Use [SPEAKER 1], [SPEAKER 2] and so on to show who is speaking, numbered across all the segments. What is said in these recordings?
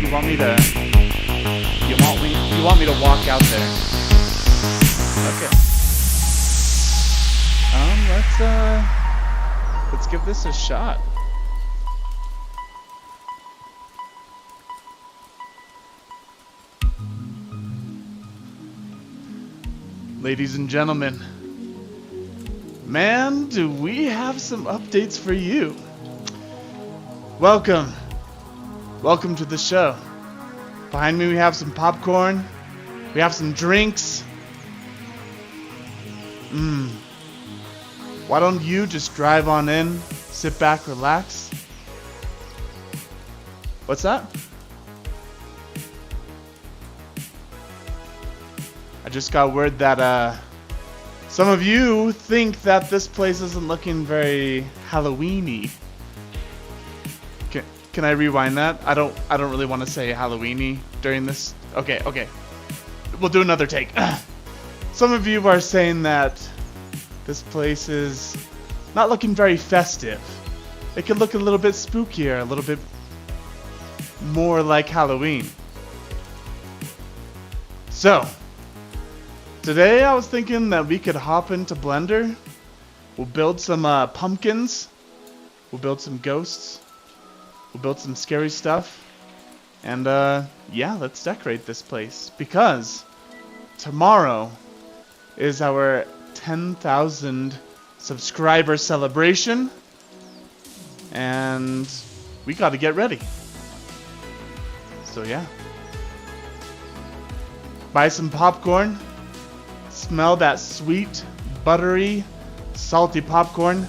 [SPEAKER 1] You want me to? You want me to walk out there? Okay. Let's give this a shot. Ladies and gentlemen, man, do we have some updates for you. Welcome to the show. Behind me we have some popcorn, we have some drinks. Why don't you just drive on in, sit back, relax? What's that? I just got word that some of you think that this place isn't looking very Halloween-y. Can I rewind that? I don't really want to say Halloween-y during this. Okay. We'll do another take. Some of you are saying that this place is not looking very festive. It could look a little bit spookier, a little bit more like Halloween. So, today I was thinking that we could hop into Blender. We'll build some pumpkins. We'll build some ghosts. We'll build some scary stuff. And yeah, let's decorate this place. Because tomorrow is our 10,000 subscriber celebration. And we gotta get ready. So yeah. Buy some popcorn. Smell that sweet, buttery, salty popcorn.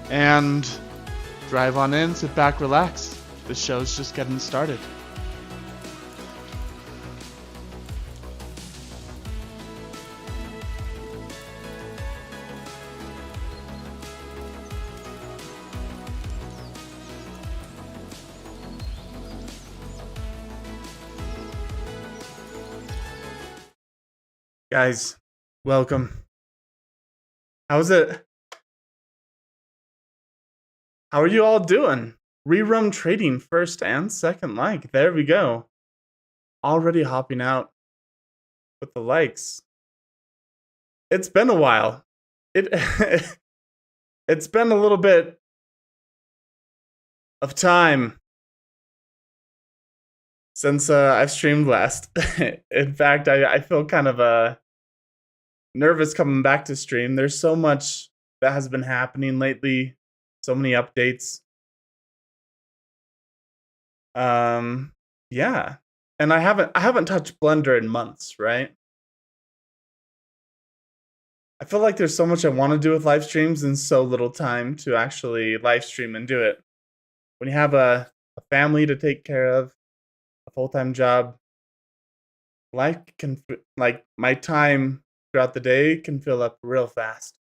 [SPEAKER 1] And drive on in, sit back, relax. The show's just getting started. Guys, welcome. How's it? How are you all doing? Rerun trading first and second like. There we go. Already hopping out with the likes. It's been a while. It's been a little bit of time since I've streamed last. In fact, I feel kind of nervous coming back to stream. There's so much that has been happening lately. So many updates. Yeah. And I haven't touched Blender in months, right? I feel like there's so much I want to do with live streams and so little time to actually live stream and do it. When you have a family to take care of, a full-time job, life can, like, my time throughout the day can fill up real fast.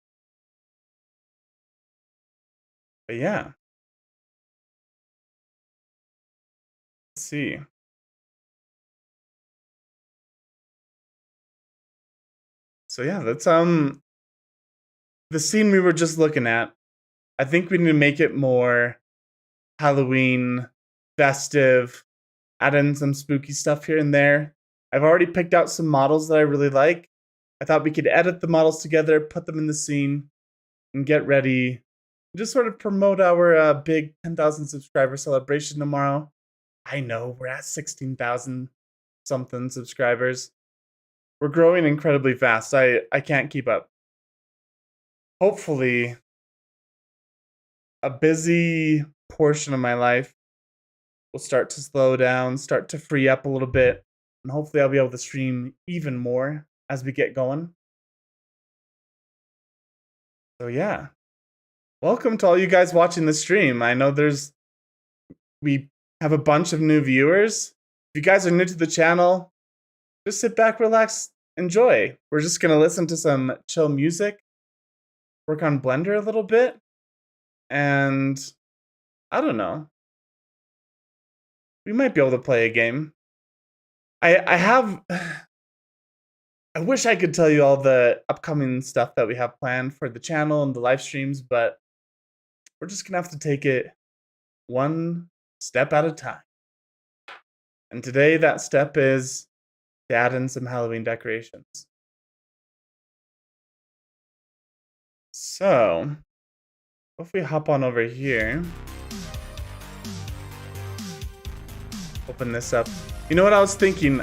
[SPEAKER 1] But yeah. Let's see. So yeah, that's the scene we were just looking at. I think we need to make it more Halloween, festive, add in some spooky stuff here and there. I've already picked out some models that I really like. I thought we could edit the models together, put them in the scene, and get ready. Just sort of promote our big 10,000 subscriber celebration tomorrow. I know, we're at 16,000 something subscribers. We're growing incredibly fast. I can't keep up. Hopefully, a busy portion of my life will start to slow down, start to free up a little bit, and hopefully I'll be able to stream even more as we get going. So yeah. Welcome to all you guys watching the stream. I know we have a bunch of new viewers. If you guys are new to the channel, just sit back, relax, enjoy. We're just gonna listen to some chill music, work on Blender a little bit, and I don't know. We might be able to play a game. I wish I could tell you all the upcoming stuff that we have planned for the channel and the live streams, but we're just gonna have to take it one step at a time. And today that step is to add in some Halloween decorations. So, if we hop on over here, open this up. You know what I was thinking?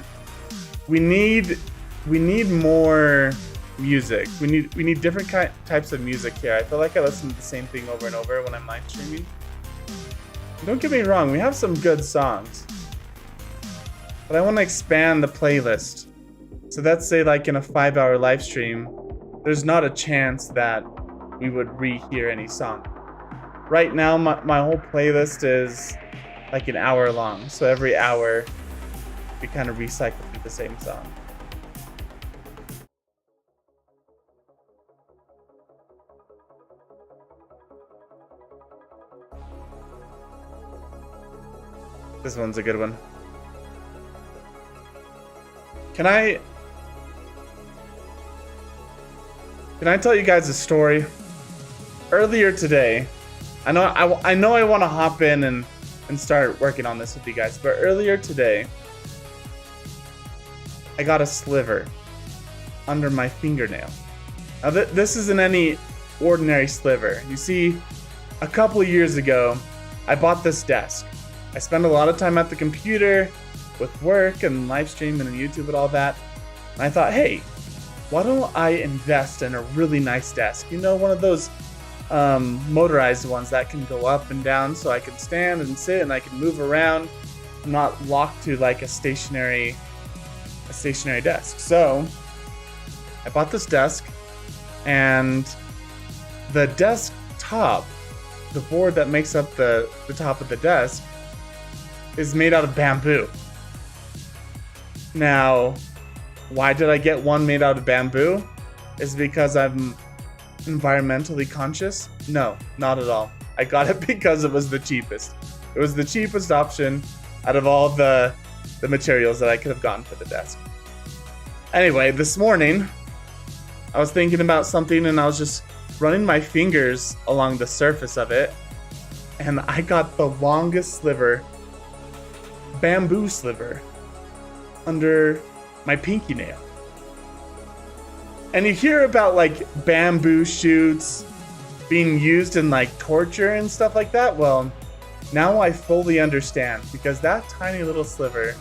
[SPEAKER 1] We need more music. We need different types of music here. I feel like I listen to the same thing over and over when I'm live streaming. Don't get me wrong, we have some good songs, but I want to expand the playlist. So let's say like in a 5-hour live stream, there's not a chance that we would rehear any song. Right now, my whole playlist is like an hour long. So every hour, we kind of recycle through the same song. This one's a good one. Can I tell you guys a story? Earlier today, I know I want to hop in and start working on this with you guys, but earlier today, I got a sliver under my fingernail. Now this isn't any ordinary sliver. You see, a couple of years ago, I bought this desk. I spend a lot of time at the computer with work and live stream and YouTube and all that. And I thought, hey, why don't I invest in a really nice desk? You know, one of those motorized ones that can go up and down so I can stand and sit and I can move around. I'm not locked to like a stationary desk. So I bought this desk, and the desk top, the board that makes up the top of the desk, is made out of bamboo. Now, why did I get one made out of bamboo? Is it because I'm environmentally conscious? No, not at all. I got it because it was the cheapest. It was the cheapest option out of all the materials that I could have gotten for the desk. Anyway, this morning, I was thinking about something and I was just running my fingers along the surface of it, and I got the longest bamboo sliver under my pinky nail. And you hear about like bamboo shoots being used in like torture and stuff like that. Well, now I fully understand, because that tiny little sliver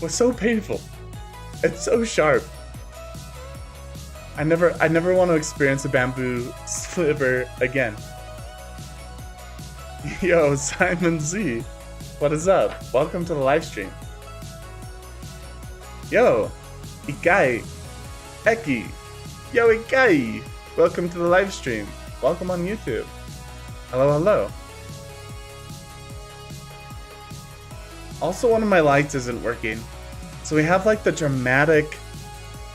[SPEAKER 1] was so painful. It's so sharp. I never want to experience a bamboo sliver again. Yo, Simon Z, what is up? Welcome to the live stream. Yo, Ikai, Eki, yo Ikai, welcome to the live stream. Welcome on YouTube. Hello, hello. Also, one of my lights isn't working. So we have like the dramatic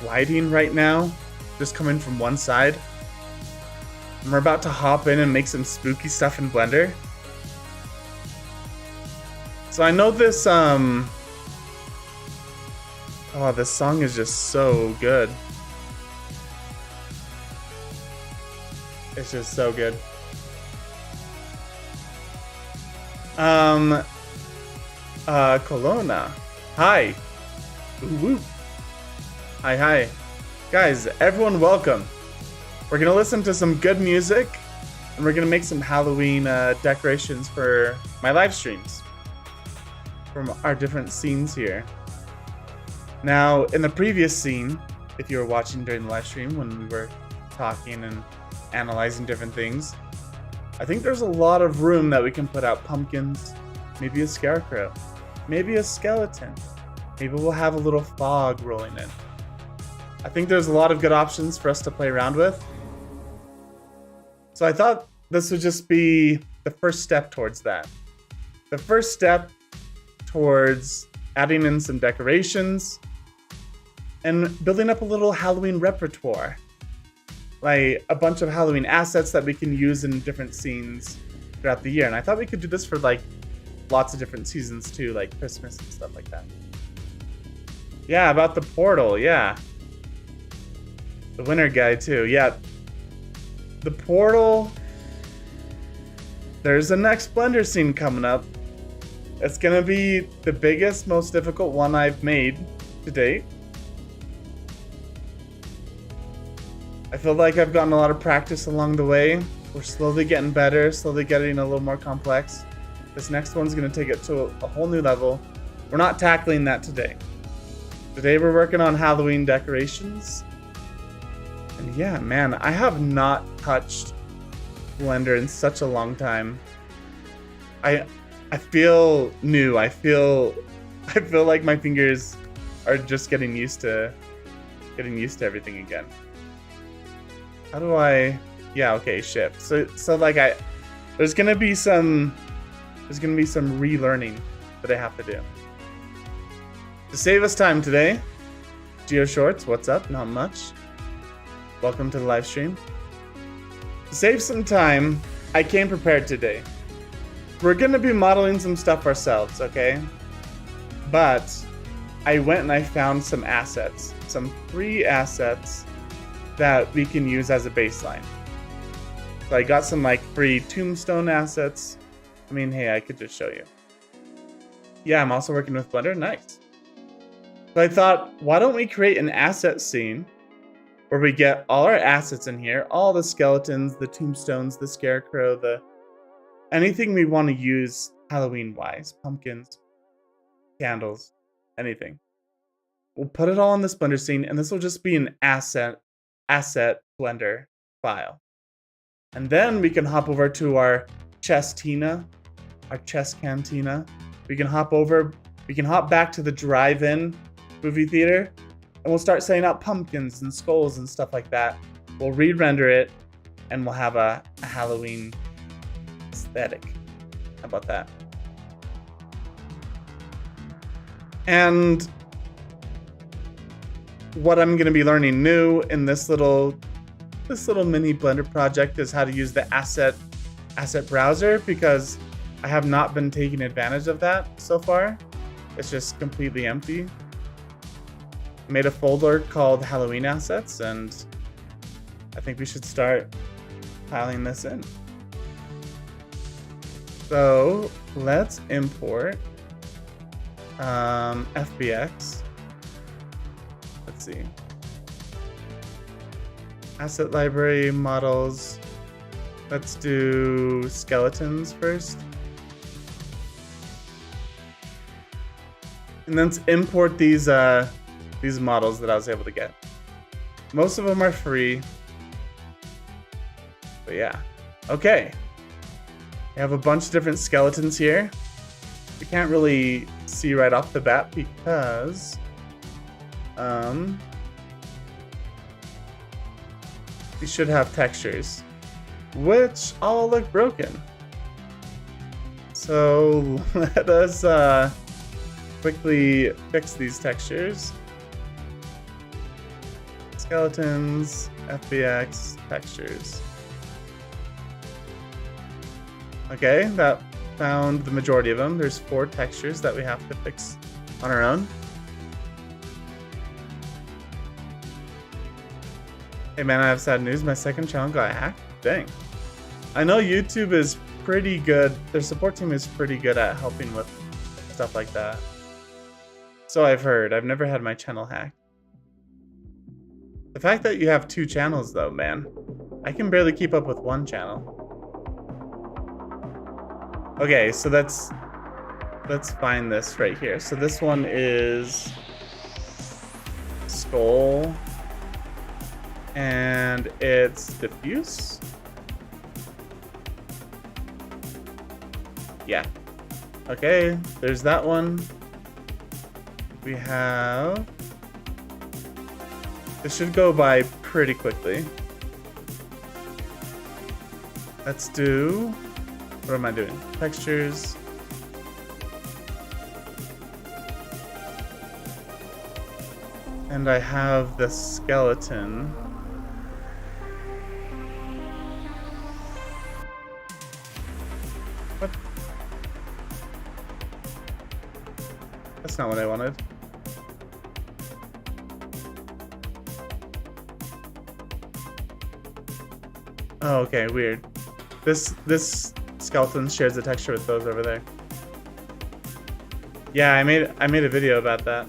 [SPEAKER 1] lighting right now, just coming from one side. And we're about to hop in and make some spooky stuff in Blender. So I know this, oh, this song is just so good. It's just so good. Kelowna. Hi. Woo. Hi, hi. Guys, everyone welcome. We're gonna listen to some good music, and we're gonna make some Halloween decorations for my live streams from our different scenes here. Now, in the previous scene, if you were watching during the live stream when we were talking and analyzing different things, I think there's a lot of room that we can put out pumpkins, maybe a scarecrow, maybe a skeleton. Maybe we'll have a little fog rolling in. I think there's a lot of good options for us to play around with. So I thought this would just be the first step towards that. The first step towards adding in some decorations and building up a little Halloween repertoire. Like a bunch of Halloween assets that we can use in different scenes throughout the year. And I thought we could do this for like lots of different seasons too, like Christmas and stuff like that. Yeah, about the portal, yeah. The winter guy too, yeah. The portal, there's a next Blender scene coming up. It's gonna be the biggest, most difficult one I've made to date. I feel like I've gotten a lot of practice along the way. We're slowly getting better, slowly getting a little more complex. This next one's gonna take it to a whole new level. We're not tackling that today. Today we're working on Halloween decorations. And yeah, man, I have not touched Blender in such a long time. I feel new. I feel like my fingers are just getting used to everything again. How do I? Yeah, okay, shift. So like there's gonna be some relearning that I have to do. To save us time today, Geo Shorts, what's up? Not much. Welcome to the live stream. To save some time, I came prepared today. We're gonna be modeling some stuff ourselves, okay? But I went and I found some assets, some free assets that we can use as a baseline. So I got some like free tombstone assets. I mean, hey, I could just show you. Yeah, I'm also working with Blender. Nice. So I thought, why don't we create an asset scene where we get all our assets in here, all the skeletons, the tombstones, the scarecrow, anything we want to use Halloween-wise, pumpkins, candles, anything. We'll put it all in this Blender scene, and this will just be an asset Blender file. And then we can hop over to our chess cantina. We can hop back to the drive-in movie theater, and we'll start setting up pumpkins and skulls and stuff like that. We'll re-render it, and we'll have a Halloween aesthetic. How about that? And what I'm going to be learning new in this little mini Blender project is how to use the asset browser, because I have not been taking advantage of that so far. It's just completely empty. I made a folder called Halloween Assets, and I think we should start piling this in. So let's import FBX. Let's see. Asset library models. Let's do skeletons first. And let's import these models that I was able to get. Most of them are free. But yeah. Okay. We have a bunch of different skeletons here. We can't really see right off the bat because we should have textures, which all look broken. So let us quickly fix these textures. Skeletons, FBX, textures. Okay, that found the majority of them. There's 4 textures that we have to fix on our own. Hey man, I have sad news. My second channel got hacked. Dang. I know YouTube is pretty good. Their support team is pretty good at helping with stuff like that. So I've heard. I've never had my channel hacked. The fact that you have 2 channels though, man. I can barely keep up with 1 channel. Okay, so let's find this right here. So this one is skull, and it's diffuse. Yeah. Okay, there's that one. We have. This should go by pretty quickly. Let's do. What am I doing? Textures. And I have the skeleton. What? That's not what I wanted. Oh, okay, weird. This skeleton shares a texture with those over there. Yeah, I made a video about that.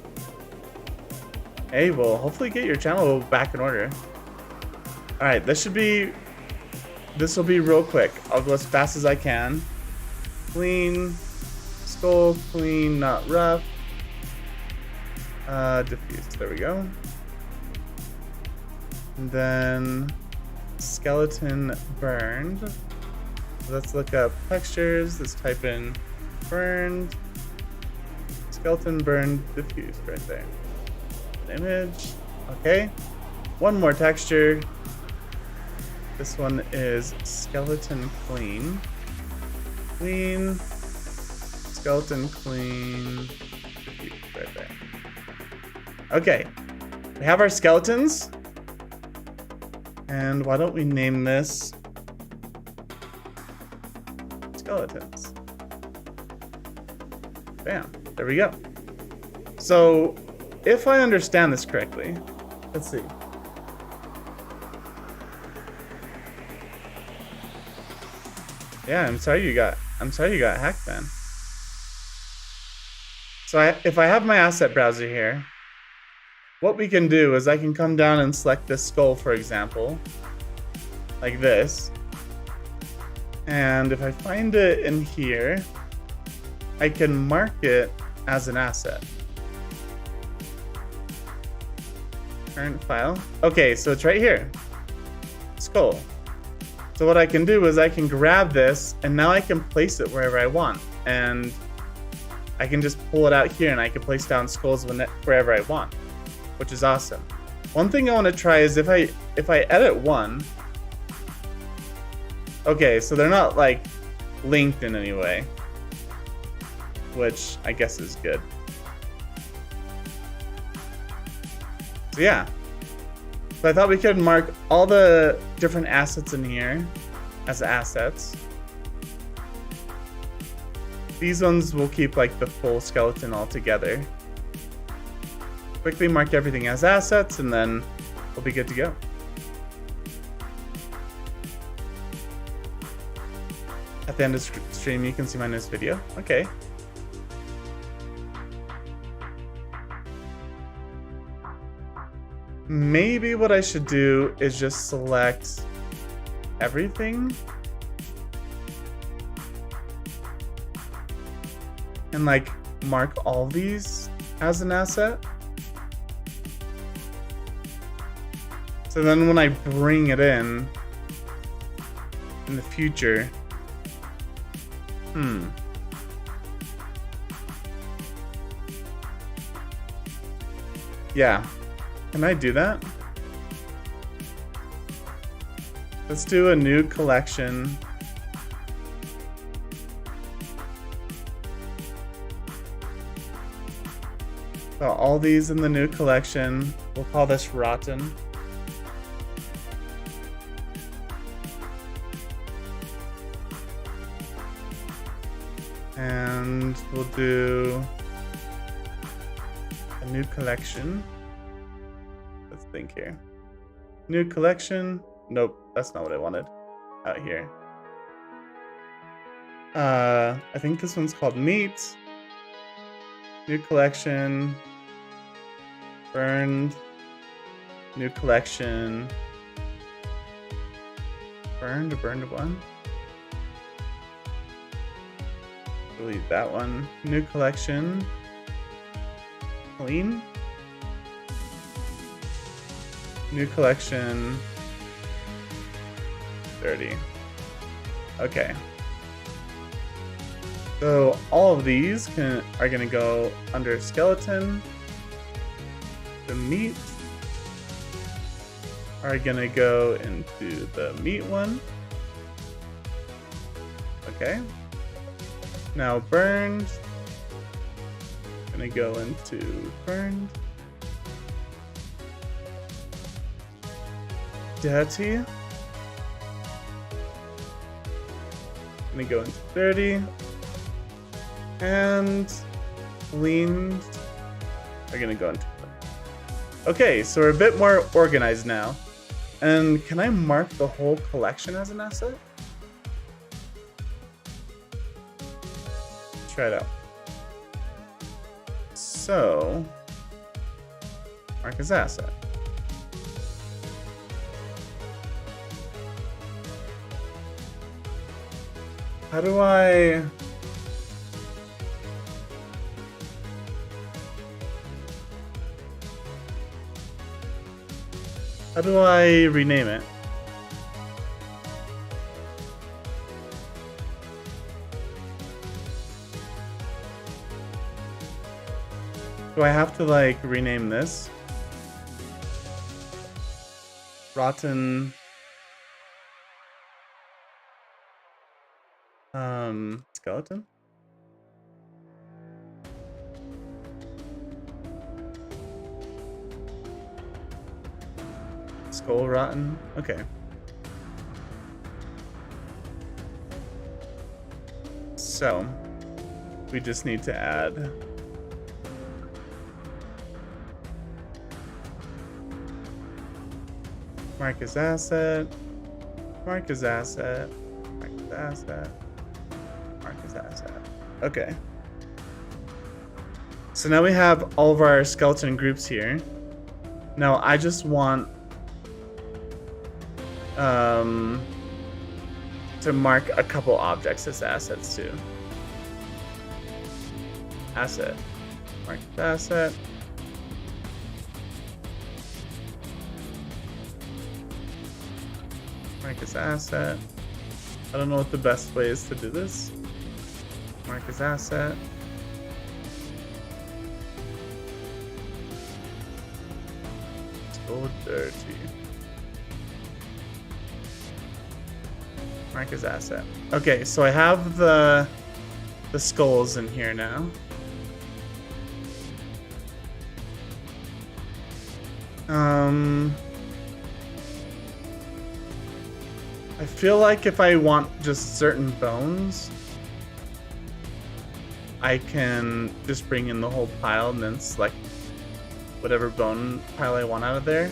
[SPEAKER 1] Hey, well, hopefully get your channel back in order. All right, this will be real quick. I'll go as fast as I can. Clean, skull, clean, not rough. Diffuse, there we go. And then skeleton burned. So let's look up textures. Let's type in burned. Skeleton burned diffused right there. Image. Okay. One more texture. This one is skeleton clean. Clean. Skeleton clean. Diffused right there. Okay. We have our skeletons. And why don't we name this skeletons? Bam. There we go. So, if I understand this correctly, let's see. Yeah, I'm sorry you got hacked, man. So if I have my asset browser here, what we can do is I can come down and select this skull, for example, like this. And if I find it in here, I can mark it as an asset. Current file. Okay, so it's right here. Skull. So what I can do is I can grab this and now I can place it wherever I want. And I can just pull it out here and I can place down skulls wherever I want, which is awesome. One thing I want to try is if I edit one. Okay, so they're not like linked in any way, which I guess is good. So yeah. So I thought we could mark all the different assets in here as assets. These ones will keep like the full skeleton all together. Quickly mark everything as assets and then we'll be good to go. At the end of the stream you can see my newest video. Okay. Maybe what I should do is just select everything and like mark all these as an asset. So then when I bring it in the future, yeah. Can I do that? Let's do a new collection. So all these in the new collection. We'll call this rotten. And we'll do a new collection. Let's think here. New collection. Nope, that's not what I wanted. Out here. I think this one's called meat. New collection. Burned. New collection. Burned one. Delete that one. New collection. Clean. New collection. Dirty. Okay. So all of these are going to go under skeleton. The meat are going to go into the meat one. Okay. Now burned. Going to go into burned. Dirty. Gonna go into dirty. And cleaned are gonna go into clean. Okay, so we're a bit more organized now. And can I mark the whole collection as an asset? Try it out. So, mark as asset. How do I... How do I rename it? Do I have to like rename this? Rotten skeleton? Skull rotten? Okay. So we just need to add mark as asset, mark as asset, mark as asset, mark as asset. Okay. So now we have all of our skeleton groups here. Now I just want to mark a couple objects as assets too. Asset, mark as asset. Mark as asset. I don't know what the best way is to do this. Mark as asset. So dirty. Mark as asset. Okay, so I have the skulls in here now. I feel like if I want just certain bones, I can just bring in the whole pile and then select whatever bone pile I want out of there.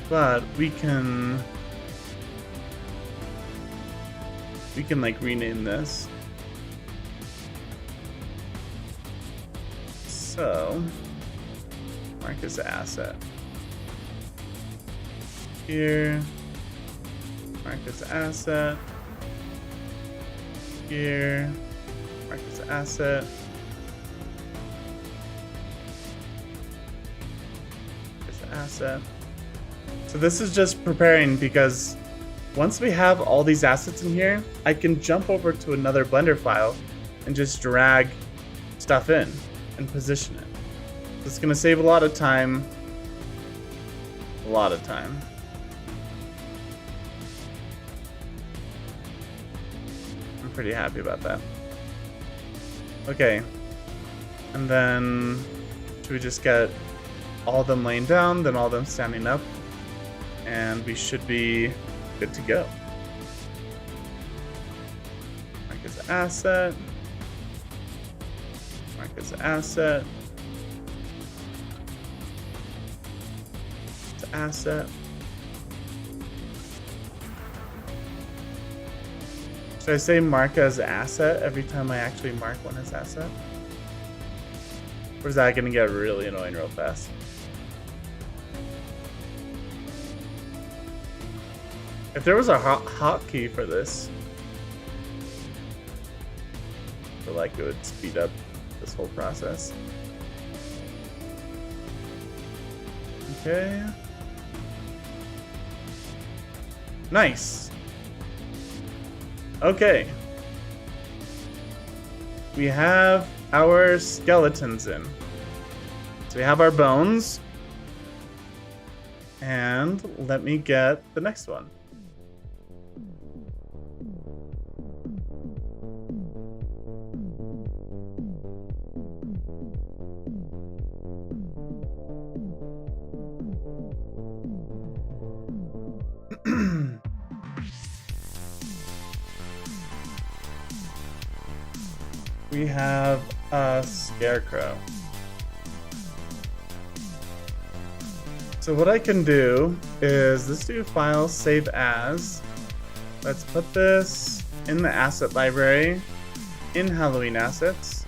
[SPEAKER 1] But we can like rename this. So mark as asset. Here, mark as asset. Here, mark as asset. As asset. So this is just preparing because once we have all these assets in here, I can jump over to another Blender file and just drag stuff in and position it. So it's gonna save a lot of time. A lot of time. I'm pretty happy about that. Okay. And then should we just get all of them laying down, then all of them standing up, and we should be good to go. Mark as asset. Mark as asset. It's asset. Should I say mark as asset every time I actually mark one as asset? Or is that gonna get really annoying real fast? If there was a hotkey for this, I feel like it would speed up this whole process. Okay. Nice. Okay. We have our skeletons in. So we have our bones. And let me get the next one. We have a Scarecrow. So what I can do is let's do file save as. Let's put this in the asset library in Halloween assets.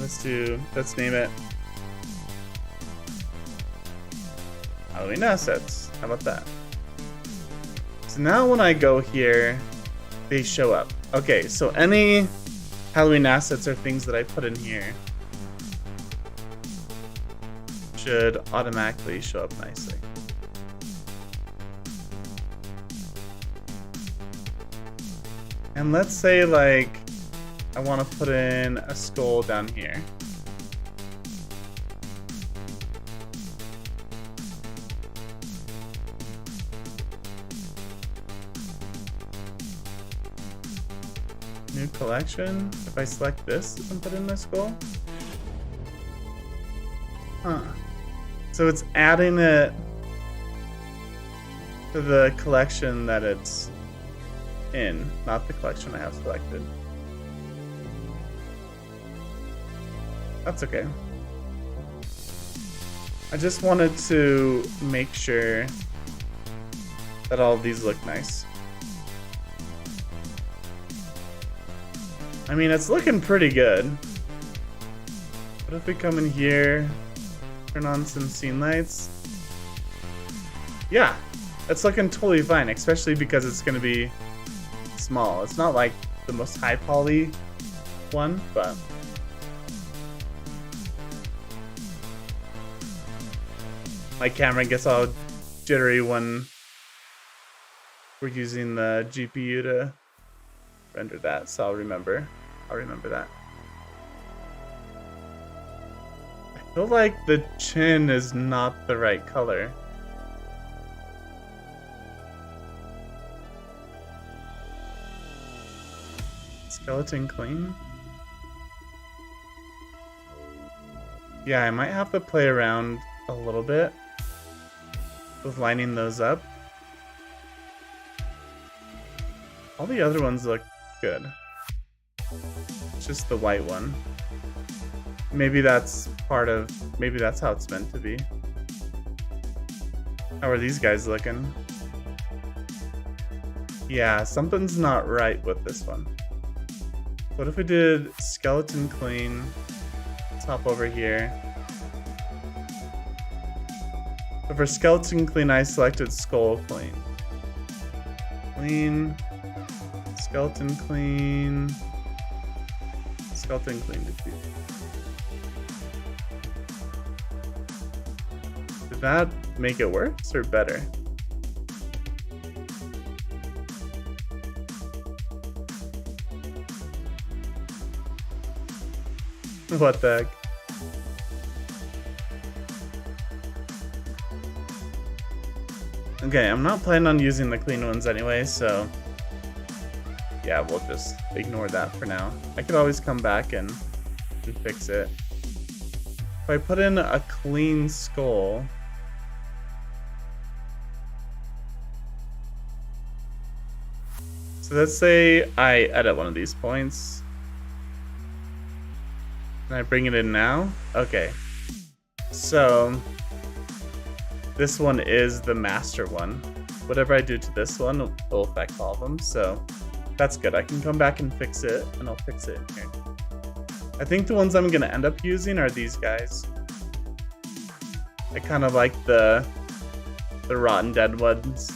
[SPEAKER 1] Let's name it Halloween assets. How about that? So now when I go here, they show up. Okay, so any Halloween assets or things that I put in here should automatically show up nicely. And let's say like I want to put in a skull down here. New collection. If I select this and put in a skull. Huh. So it's adding it to the collection that it's in, not the collection I have selected. That's okay. I just wanted to make sure that all of these look nice. I mean, it's looking pretty good. What if we come in here, turn on some scene lights? Yeah, it's looking totally fine, especially because it's going to be small. It's not like the most high poly one, but my camera gets all jittery when we're using the GPU to render that, so I'll remember that. I feel like the chin is not the right color. Skeleton clean? Yeah, I might have to play around a little bit with lining those up. All the other ones look good. It's just the white one. Maybe that's how it's meant to be. How are these guys looking? Yeah, something's not right with this one. What if we did skeleton clean? Let's hop over here. So for skeleton clean, I selected skull clean. Clean. Skeleton clean. Skeleton clean defeat. Did that make it worse or better? What the heck? Okay, I'm not planning on using the clean ones anyway, so yeah, we'll just ignore that for now. I could always come back and fix it. If I put in a clean skull, so let's say I edit one of these points. Can I bring it in now? Okay. So this one is the master one. Whatever I do to this one will affect all of them, so that's good. I can come back and fix it, and I'll fix it in here. I think the ones I'm gonna end up using are these guys. I kind of like the rotten dead ones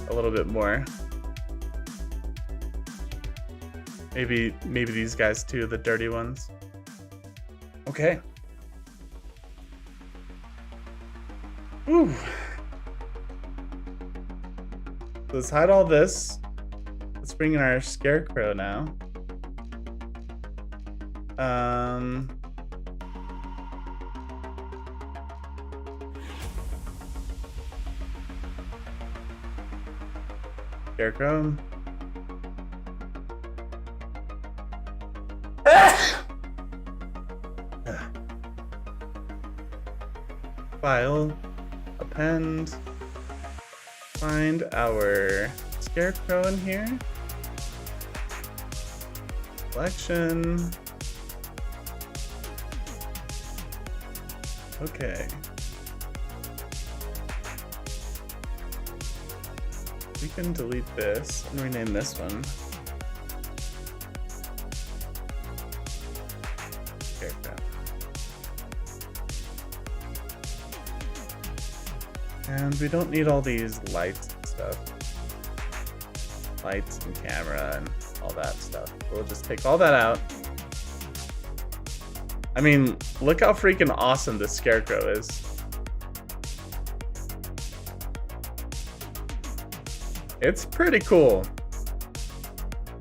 [SPEAKER 1] a little bit more. Maybe these guys too, the dirty ones. Okay. Ooh. Let's hide all this. Let's bring in our Scarecrow now. Scarecrow. File, append, find our Scarecrow in here, collection, okay. We can delete this and rename this one. And we don't need all these lights and stuff. Lights and camera and all that stuff. We'll just take all that out. I mean, look how freaking awesome this Scarecrow is. It's pretty cool.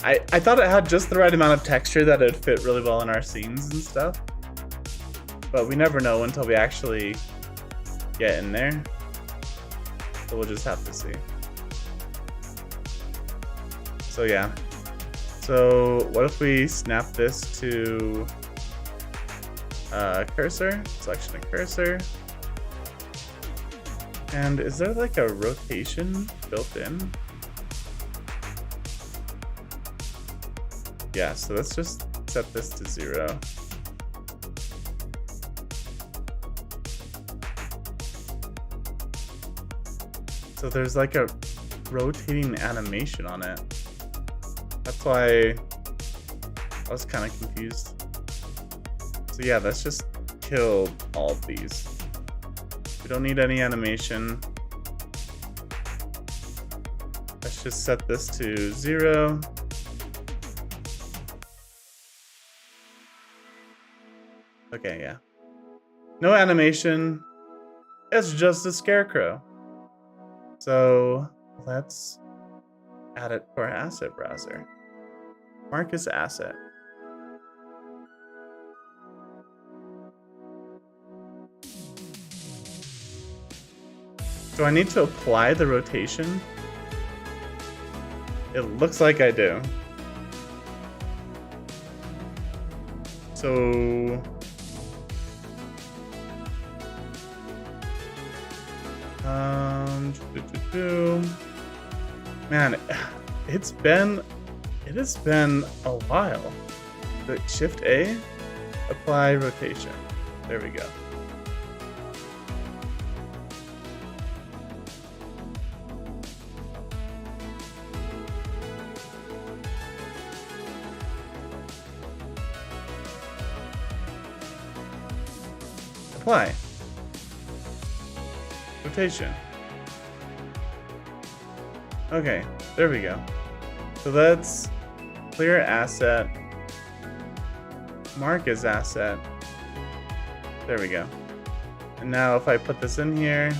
[SPEAKER 1] I thought it had just the right amount of texture that it'd fit really well in our scenes and stuff. But we never know until we actually get in there. So we'll just have to see. So yeah. So what if we snap this to cursor, selection of cursor. And is there like a rotation built in? Yeah, so let's just set this to 0. So there's like a rotating animation on it. That's why I was kind of confused. So yeah, let's just kill all of these. We don't need any animation. Let's just set this to 0. Okay, yeah. No animation. It's just a Scarecrow. So let's add it to our asset browser. Mark as asset. Do I need to apply the rotation? It looks like I do. So man, it has been a while. Shift A, apply rotation. There we go. Apply. Rotation. Okay, there we go. So let's clear asset, mark as asset. There we go. And now if I put this in here,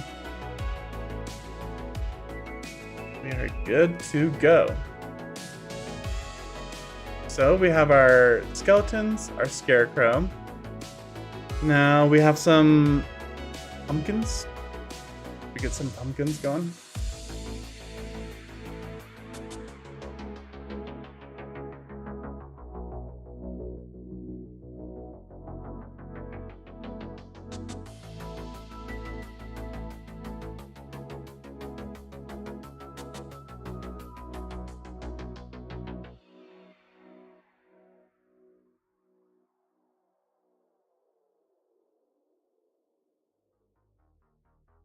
[SPEAKER 1] we are good to go. So we have our skeletons, our Scarecrow. Now we have some pumpkins. We get some pumpkins going.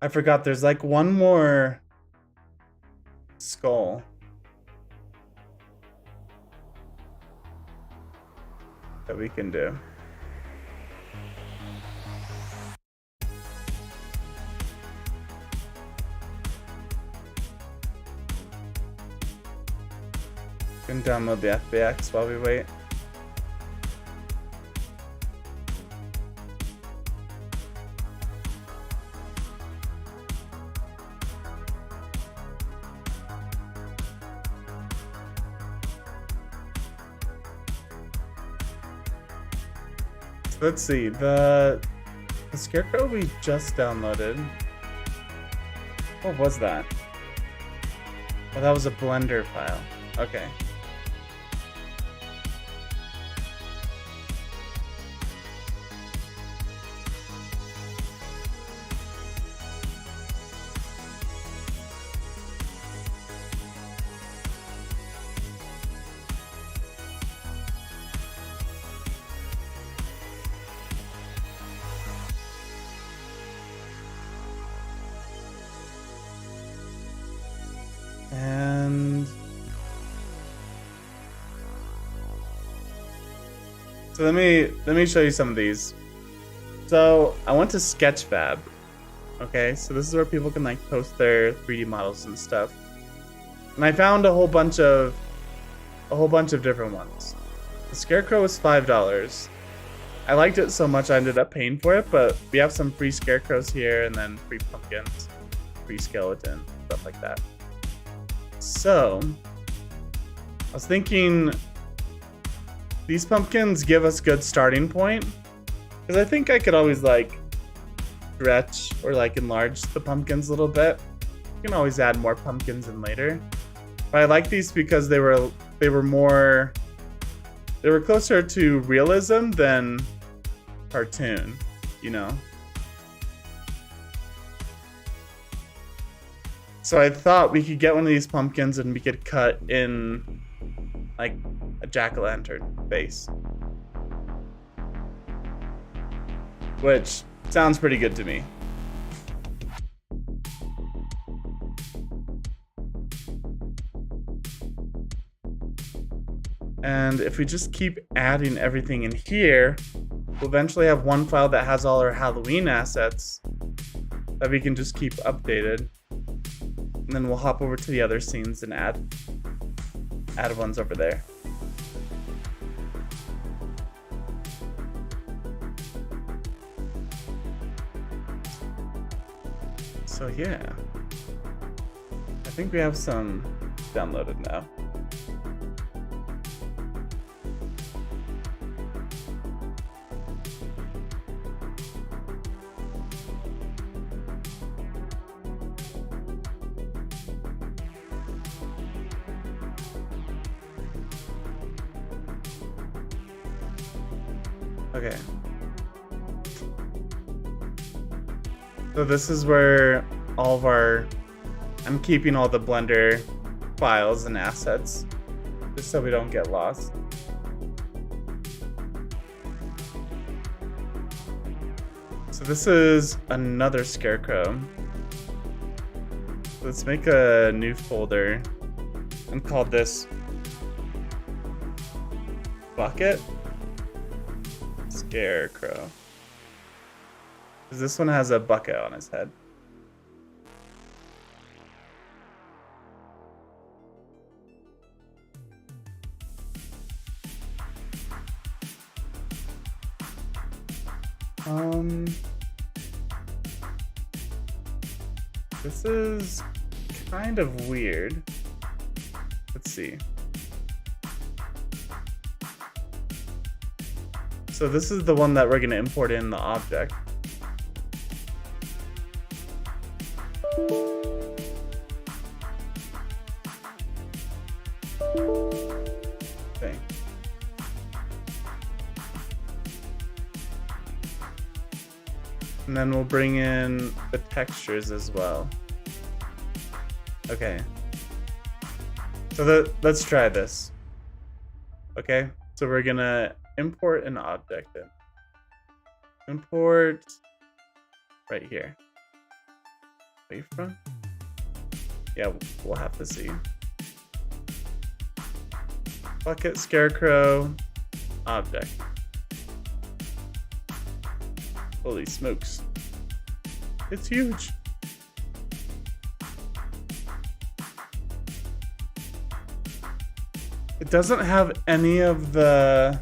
[SPEAKER 1] I forgot there's like one more skull that we can do. We can download the FBX while we wait. Let's see, the Scarecrow we just downloaded. What was that? Oh, that was a Blender file. Okay. And so let me show you some of these. So I went to Sketchfab Okay, so this is where people can like post their 3D models and stuff. And I found a whole bunch of different ones. The Scarecrow was $5. I liked it so much I ended up paying for it, but we have some free Scarecrows here and then free pumpkins, free skeleton, stuff like that. So, I was thinking these pumpkins give us good starting point, because I think I could always like stretch or like enlarge the pumpkins a little bit. You can always add more pumpkins in later. But I like these because they were closer to realism than cartoon, you know? So I thought we could get one of these pumpkins and we could cut in like a jack-o'-lantern face. Which sounds pretty good to me. And if we just keep adding everything in here, we'll eventually have one file that has all our Halloween assets that we can just keep updated. And then we'll hop over to the other scenes and add ones over there. So yeah, I think we have some downloaded now. Okay. So this is where all of I'm keeping all the Blender files and assets, just so we don't get lost. So this is another Scarecrow. Let's make a new folder and call this bucket Scarecrow. Because this one has a bucket on his head. This is kind of weird. Let's see. So this is the one that we're going to import in the object. Okay. And then we'll bring in the textures as well. Okay. So let's try this. Okay. So we're gonna import an object in. Import right here. Wavefront? Yeah, we'll have to see. Bucket Scarecrow object. Holy smokes. It's huge. It doesn't have any of the...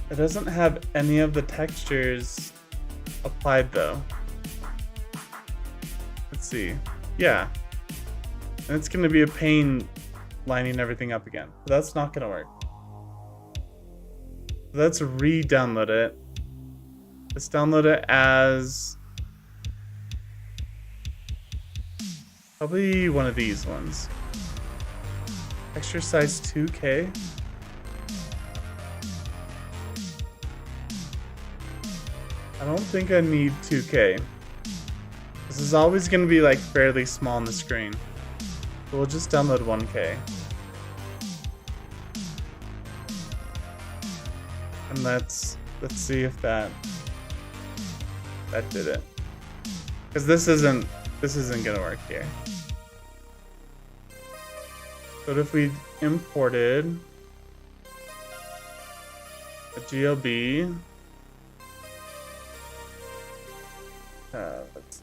[SPEAKER 1] It doesn't have any of the textures applied though. Let's see. Yeah. And it's gonna be a pain lining everything up again. So that's not gonna work. Let's re-download it. Let's download it as probably one of these ones. Texture size 2K. I don't think I need 2K. This is always going to be like fairly small on the screen. So we'll just download 1K. And let's see if that did it. Because this isn't gonna work here. What if we imported a GLB? Let's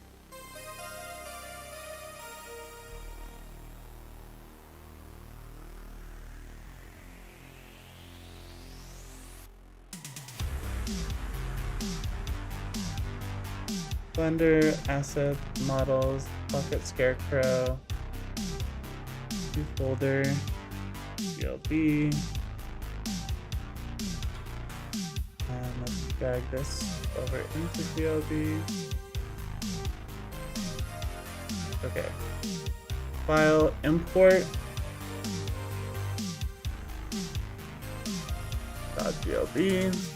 [SPEAKER 1] Blender, asset, models, bucket, Scarecrow, new folder, GLB, and let's drag this over into GLB. Okay, file, import, .glb,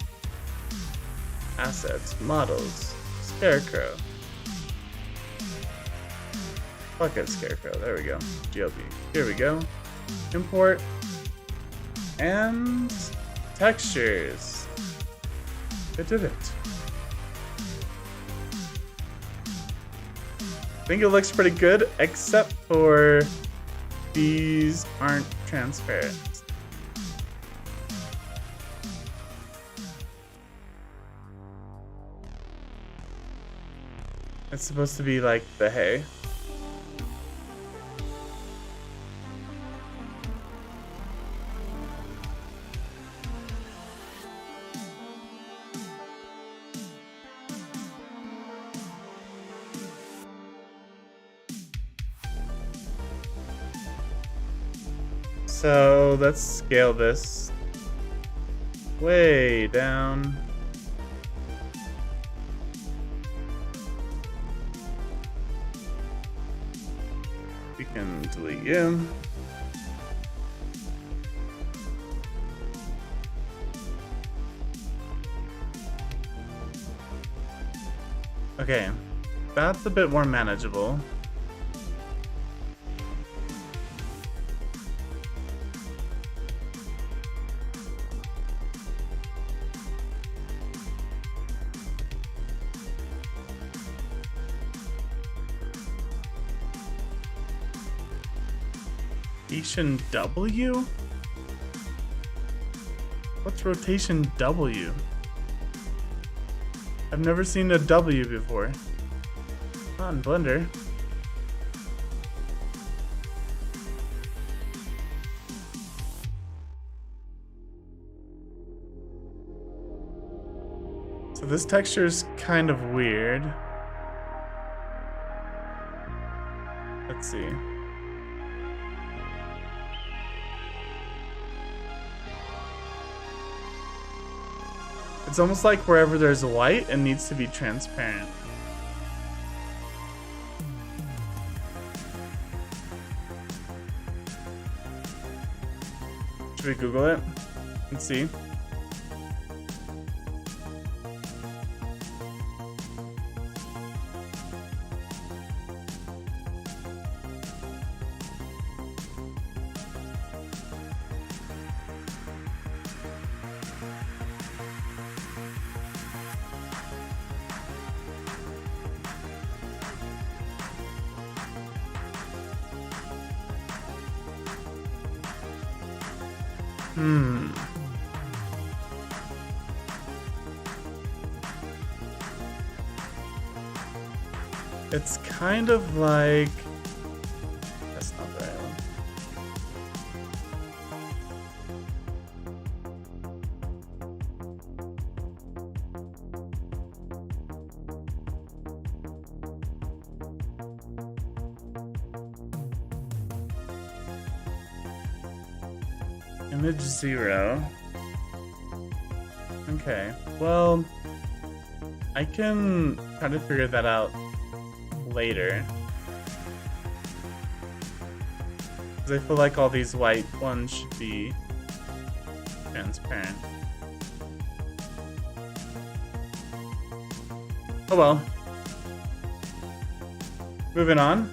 [SPEAKER 1] assets, models, Scarecrow, bucket, Scarecrow, there we go, GLB, here we go, import, and textures, it did it. I think it looks pretty good, except for these aren't transparent. It's supposed to be like the hay. So let's scale this way down. We can delete you. Okay, that's a bit more manageable. Rotation W? What's rotation W? I've never seen a W before. Not in Blender. So this texture is kind of weird. Let's see. It's almost like wherever there's white, it needs to be transparent. Should we Google it and see? It's kind of like... That's not the right one. Image 0. Okay, well, I can try to figure that out later. Because I feel like all these white ones should be transparent. Oh well. Moving on.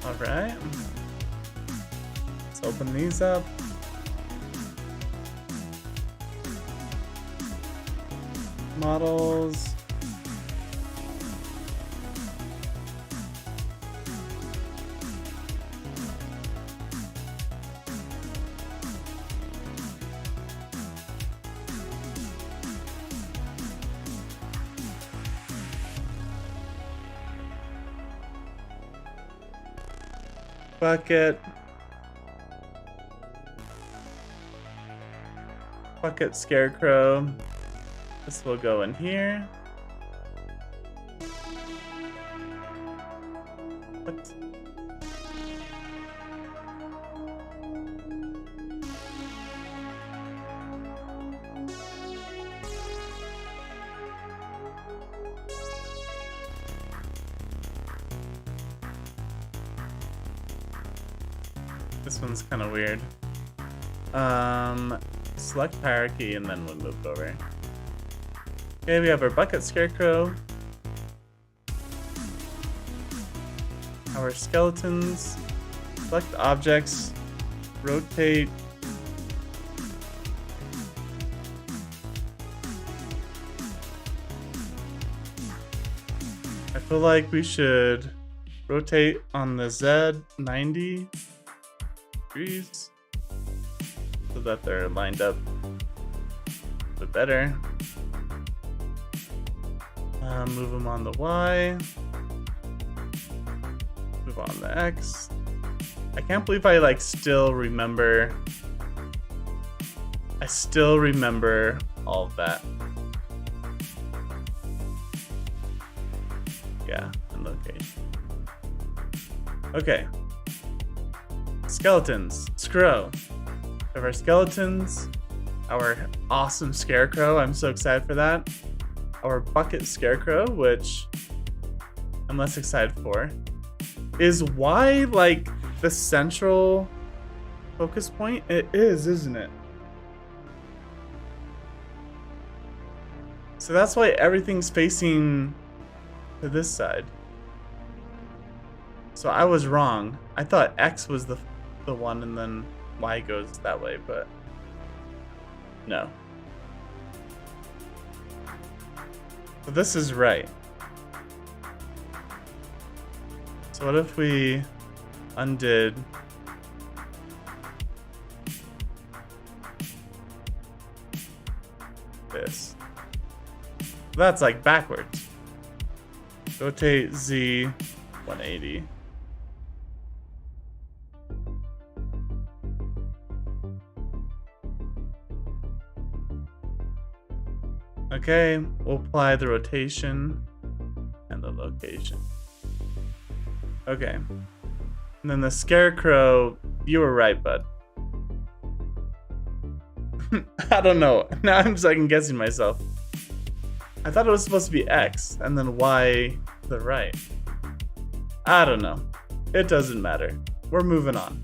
[SPEAKER 1] Alright. Let's open these up. Models. Bucket. Bucket Scarecrow. This will go in here. What? This one's kind of weird. Select hierarchy and then we'll move over. Okay, we have our bucket scarecrow. Our skeletons. Select objects. Rotate. I feel like we should rotate on the Z 90 degrees so that they're lined up a bit better. Move them on the Y. Move on the X. I can't believe I still remember. I still remember all of that. Yeah, and location. Okay. Skeletons. Scrow. We have our skeletons. Our awesome scarecrow. I'm so excited for that. Our bucket scarecrow, which I'm less excited for. Is Y the central focus point? It is, isn't it? So that's why everything's facing to this side. So I was wrong. I thought X was the one and then Y goes that way, but no. So this is right. So what if we undid this? That's backwards. Rotate Z 180. Okay, we'll apply the rotation and the location. Okay. And then the scarecrow, you were right, bud. I don't know. Now I'm second guessing myself. I thought it was supposed to be X and then Y to the right. I don't know. It doesn't matter. We're moving on.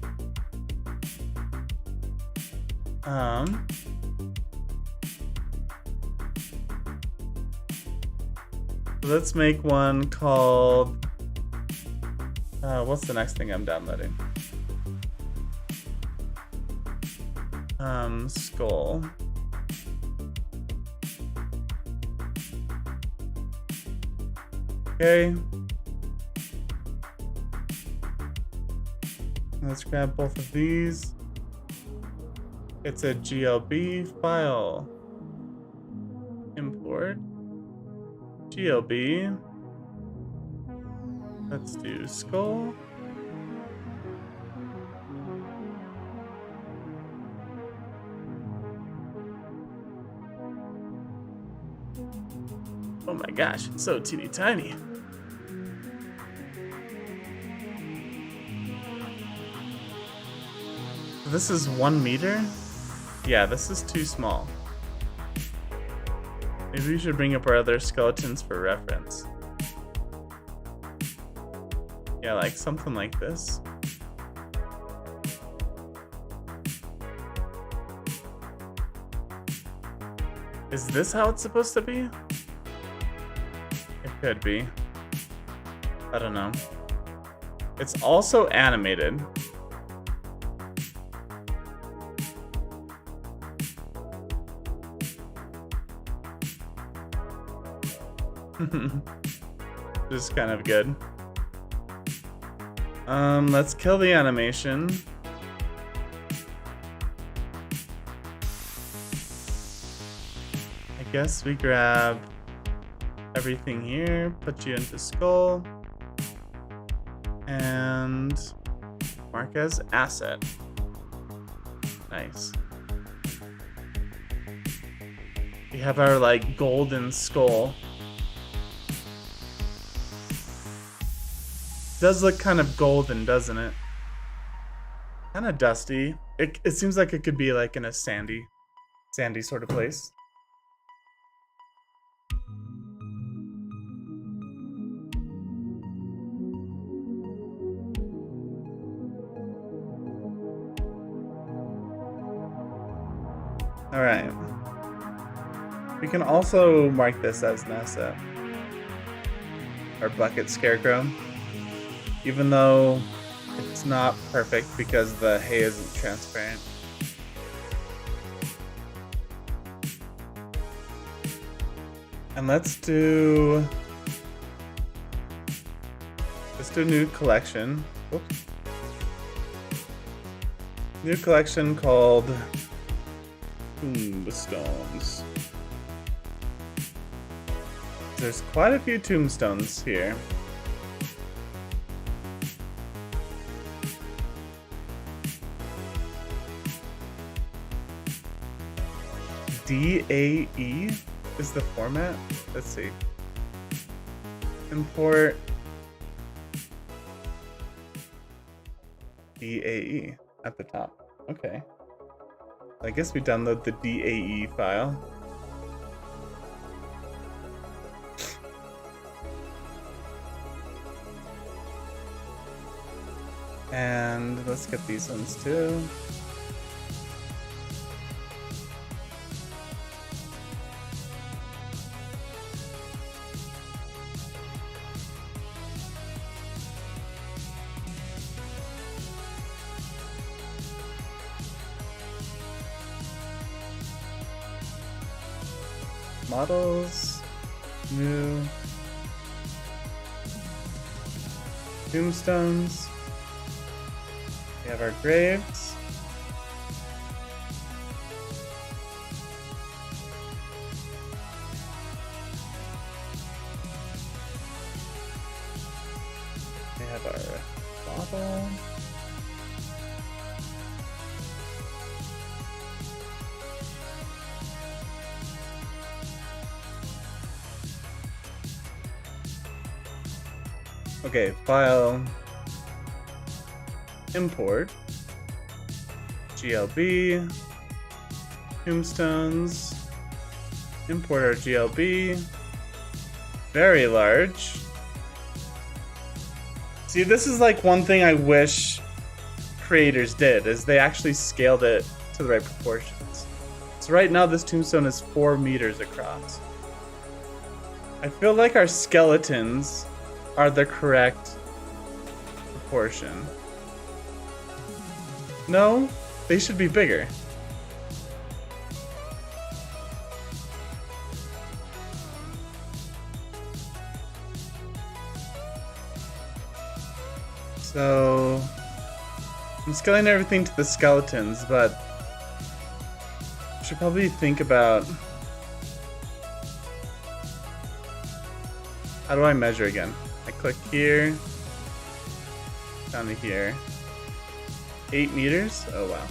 [SPEAKER 1] Let's make one called... what's the next thing I'm downloading? Skull. Okay. Let's grab both of these. It's a GLB file. Import. GLB. Let's do skull. Oh my gosh, it's so teeny tiny. This is 1 meter? Yeah, this is too small. Maybe we should bring up our other skeletons for reference. Yeah, something like this. Is this how it's supposed to be? It could be. I don't know. It's also animated. This is kind of good. Let's kill the animation. I guess we grab everything here, put you into skull, and mark as asset. Nice. We have our like golden skull. Does look kind of golden, doesn't it? Kind of dusty. It seems like it could be like in a sandy sort of place. All right. We can also mark this as an asset. Our bucket scarecrow. Even though it's not perfect because the hay isn't transparent. And let's do a new collection. Oops. New collection called tombstones. There's quite a few tombstones here. DAE is the format. Let's see. Import DAE at the top. Okay. I guess we download the DAE file. And let's get these ones too. Models, new tombstones. We have our graves. We have our bottle. Okay, file, import, GLB, tombstones, import our GLB, very large. See, this is like one thing I wish creators did, is they actually scaled it to the right proportions. So right now this tombstone is 4 meters across. I feel like our skeletons are the correct proportion. No, they should be bigger. So I'm scaling everything to the skeletons, but I should probably think about how do I measure again? I click here, down to here. 8 meters? Oh wow.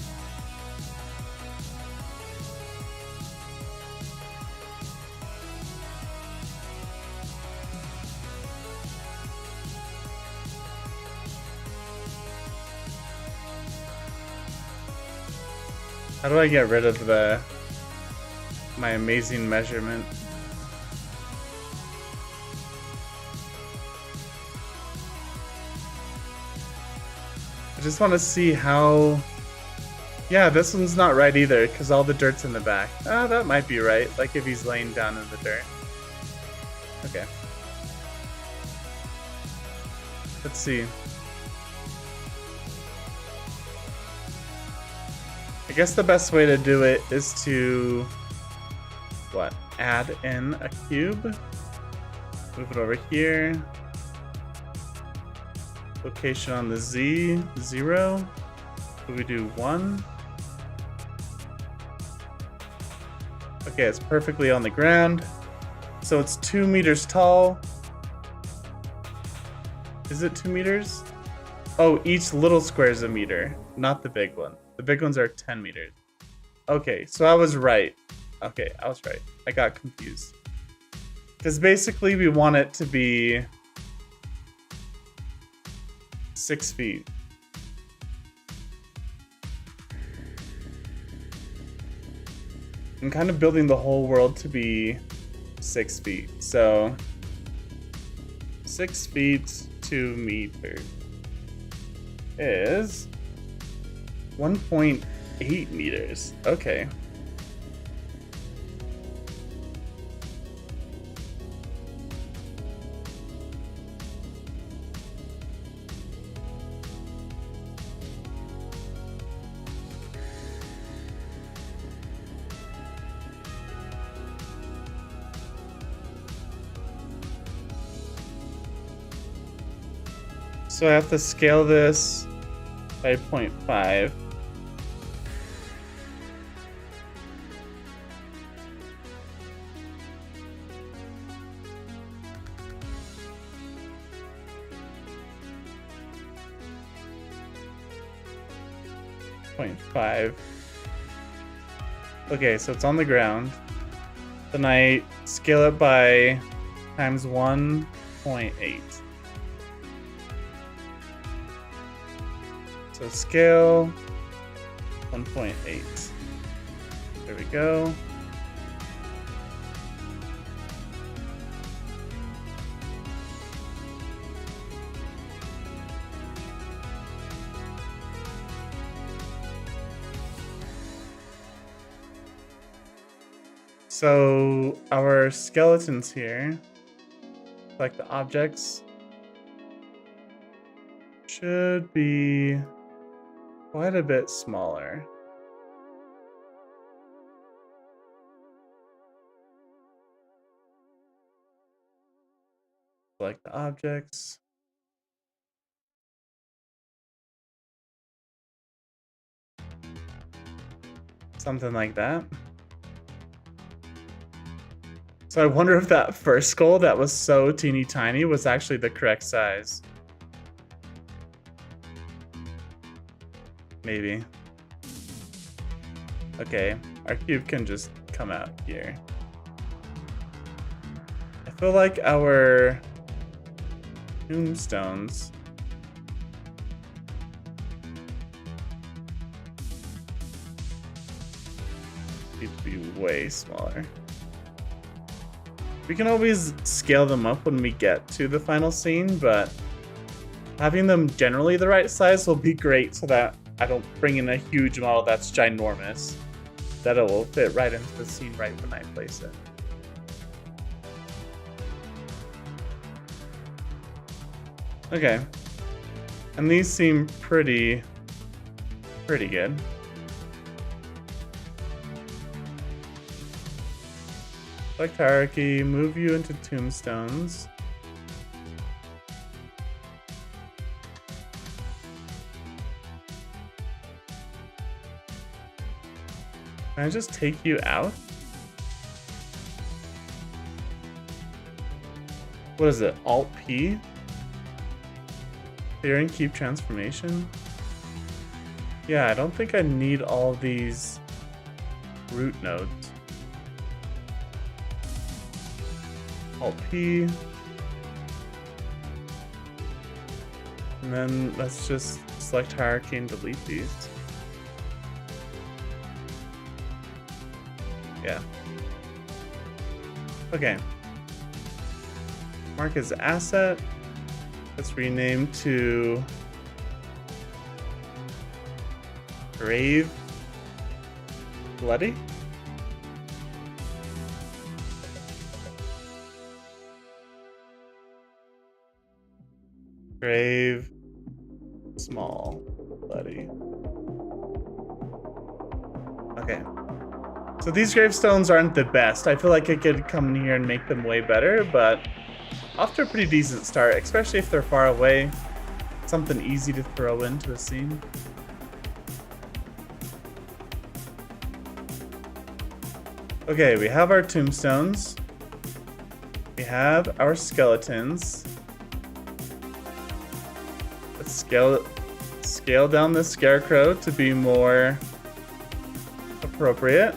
[SPEAKER 1] How do I get rid of my amazing measurement? I just want to see how... Yeah, this one's not right either, because all the dirt's in the back. Ah, that might be right, like if he's laying down in the dirt. Okay. Let's see. I guess the best way to do it is to, what, add in a cube, move it over here, location on the Z, 0, so we do 1. Okay, it's perfectly on the ground, so it's 2 meters tall. Is it 2 meters? Oh, each little square is a meter, not the big one. The big ones are 10 meters. Okay, so I was right. Okay, I was right. I got confused. Because basically we want it to be 6 feet. I'm kind of building the whole world to be 6 feet. So 6 feet, 2 meters is 1.8 meters. Okay. So I have to scale this by 0.5. Okay, so it's on the ground. Then I scale it by times 1.8. So scale 1.8. There we go. So our skeletons here, like the objects, should be quite a bit smaller. Like the objects. Something like that. So I wonder if that first skull that was so teeny tiny was actually the correct size. Maybe. Okay, our cube can just come out here. I feel like our tombstones need to be way smaller. We can always scale them up when we get to the final scene, but having them generally the right size will be great so that I don't bring in a huge model that's ginormous, that it will fit right into the scene right when I place it. Okay. And these seem pretty good. Select hierarchy, move you into tombstones. Can I just take you out? What is it? Alt P? Clear and keep transformation? Yeah, I don't think I need all these root nodes. Alt P. And then let's just select hierarchy and delete these. Yeah. Okay. Mark as asset. Let's rename to Grave Bloody. Grave Small Bloody. Okay. So these gravestones aren't the best. I feel like I could come in here and make them way better, but off to a pretty decent start, especially if they're far away. Something easy to throw into a scene. Okay, we have our tombstones. We have our skeletons. Let's scale down the Scarecrow to be more appropriate.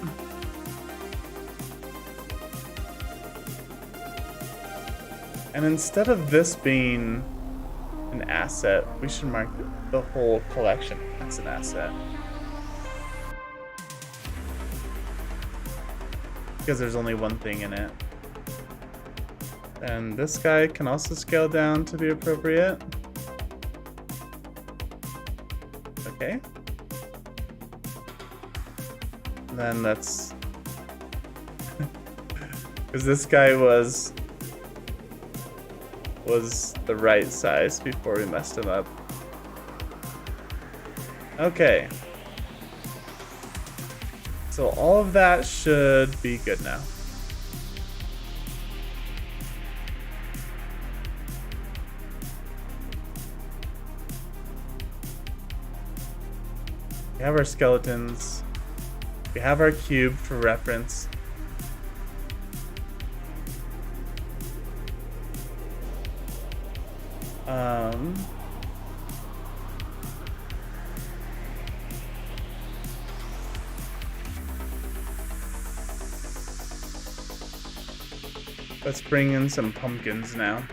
[SPEAKER 1] And instead of this being an asset, we should mark the whole collection as an asset. Because there's only one thing in it. And this guy can also scale down to be appropriate. Okay. And then that's... because this guy was the right size before we messed him up. Okay. So all of that should be good now. We have our skeletons. We have our cube for reference. Let's bring in some pumpkins now.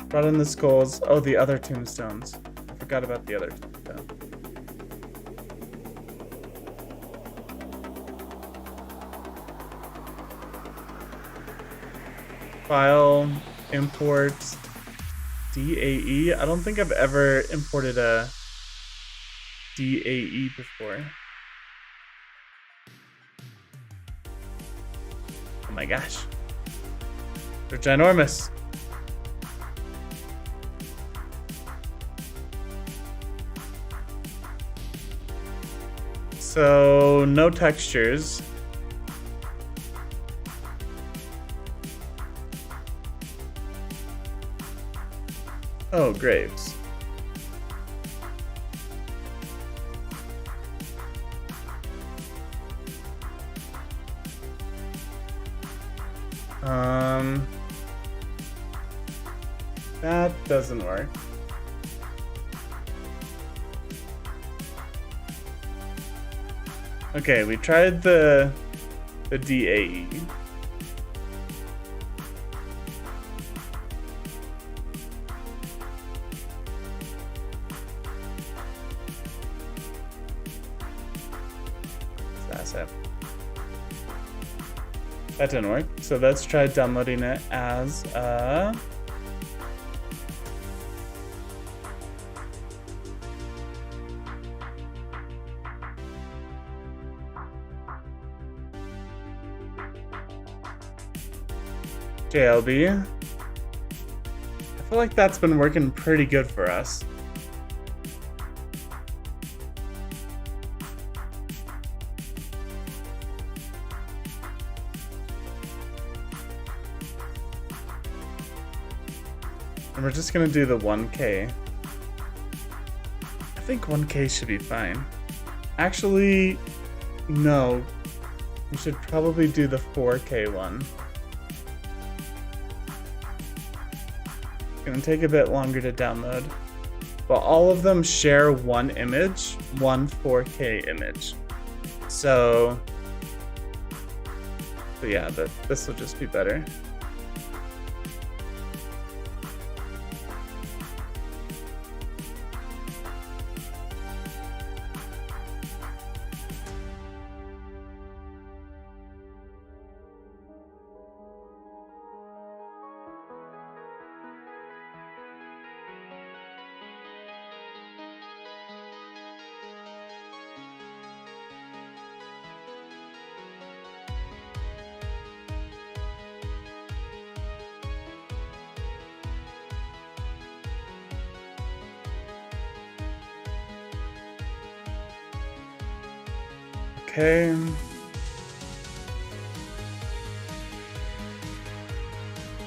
[SPEAKER 1] Brought in the skulls. Oh, the other tombstones. I forgot about the other tombstone. File, import, DAE. I don't think I've ever imported a DAE before. Oh my gosh. They're ginormous. So, no textures. Oh, graves. That doesn't work. Okay, we tried the DAE. Asset. That didn't work. So let's try downloading it as a JLB. I feel like that's been working pretty good for us. And we're just gonna do the 1K. I think 1K should be fine. Actually, no. We should probably do the 4K one. It's gonna take a bit longer to download. But all of them share one image, one 4K image. So yeah, this will just be better. Okay.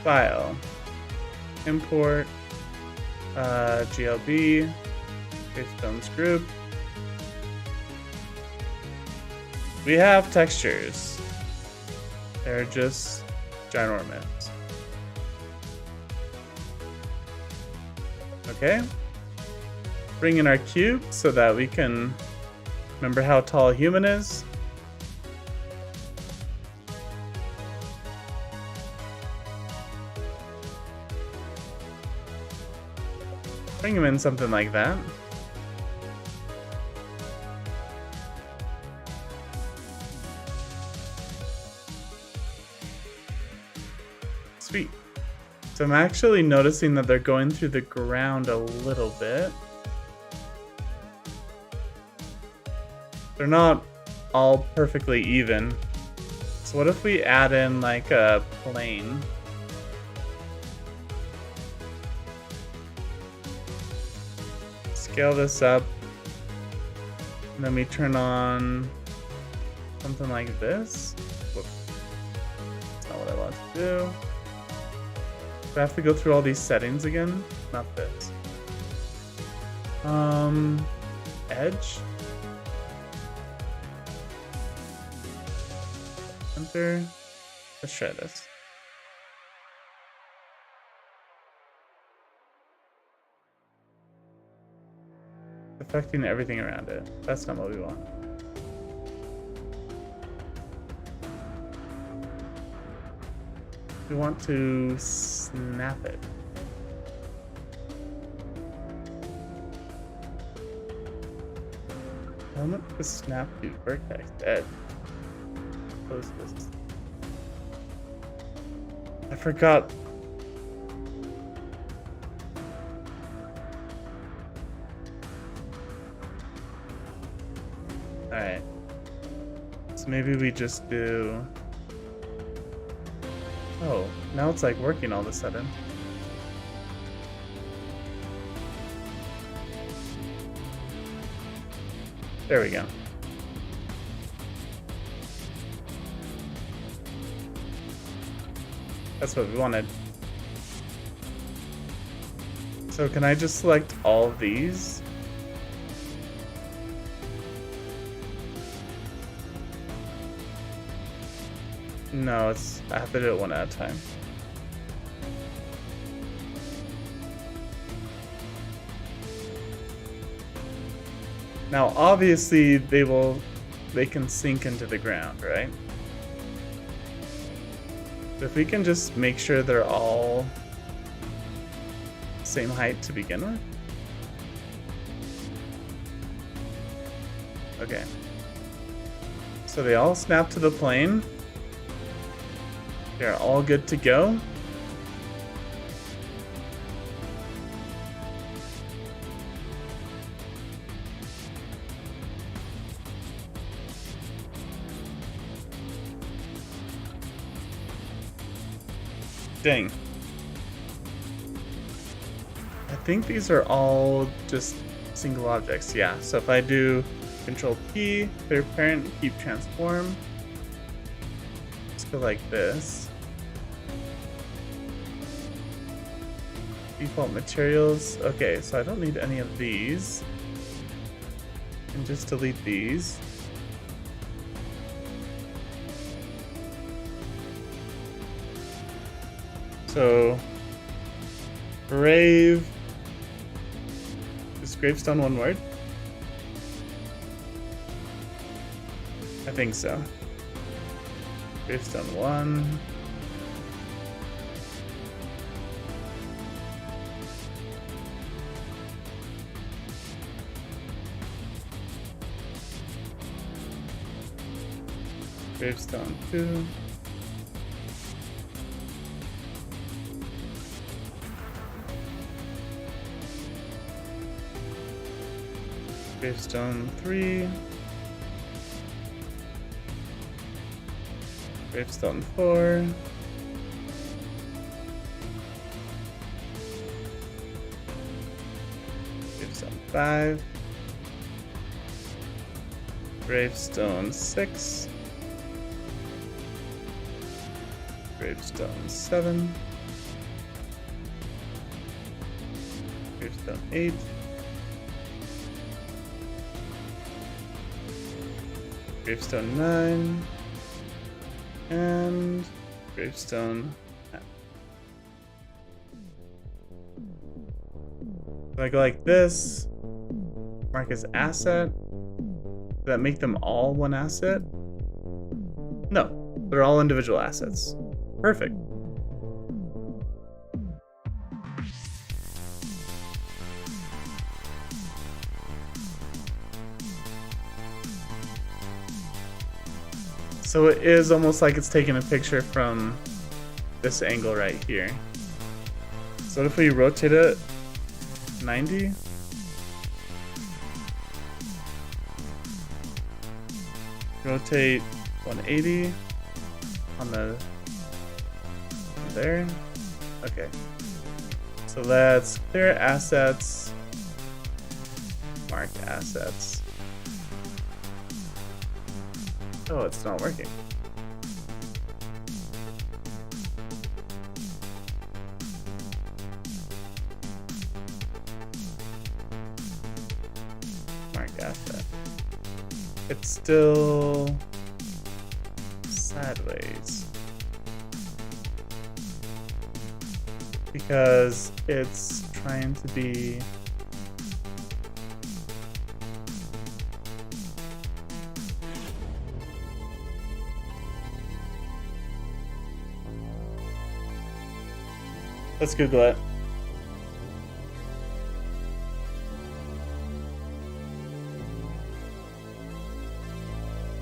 [SPEAKER 1] File. Import. GLB. Gravestones group. We have textures. They're just ginormous. Okay. Bring in our cube so that we can remember how tall a human is. Bring him in something like that. Sweet. So I'm actually noticing that they're going through the ground a little bit. They're not all perfectly even. So what if we add in like a plane? Scale this up. And then we turn on something like this. Whoops. That's not what I want to do. Do I have to go through all these settings again? Not this. Edge. Enter. Let's try this. Affecting everything around it. That's not what we want. We want to snap it. Element to snap to vertex edge. Close this. I forgot. Alright. So maybe we just do... Oh, now it's like working all of a sudden. There we go. That's what we wanted. So can I just select all of these? No, I have to do it one at a time. Now, obviously, they can sink into the ground, right? But if we can just make sure they're all same height to begin with. Okay. So they all snap to the plane. They're all good to go. Dang. I think these are all just single objects. Yeah, so if I do Control P, clear parent, keep transform. Let's go like this. Default materials. Okay, so I don't need any of these. And just delete these. So, grave. Is gravestone one word? I think so. Gravestone 1. Gravestone 2. Gravestone 3. Gravestone 4. Gravestone 5. Gravestone 6. Gravestone 7. Gravestone 8. Gravestone 9. And Gravestone 10. If I go like this, mark as asset. Does that make them all one asset? No, they're all individual assets. Perfect. So it is almost like it's taking a picture from this angle right here. So if we rotate it 90, rotate 180 on the there. Okay. So let's clear assets, mark assets. Oh, it's not working. Mark asset. It's still sideways because it's trying to be let's Google it.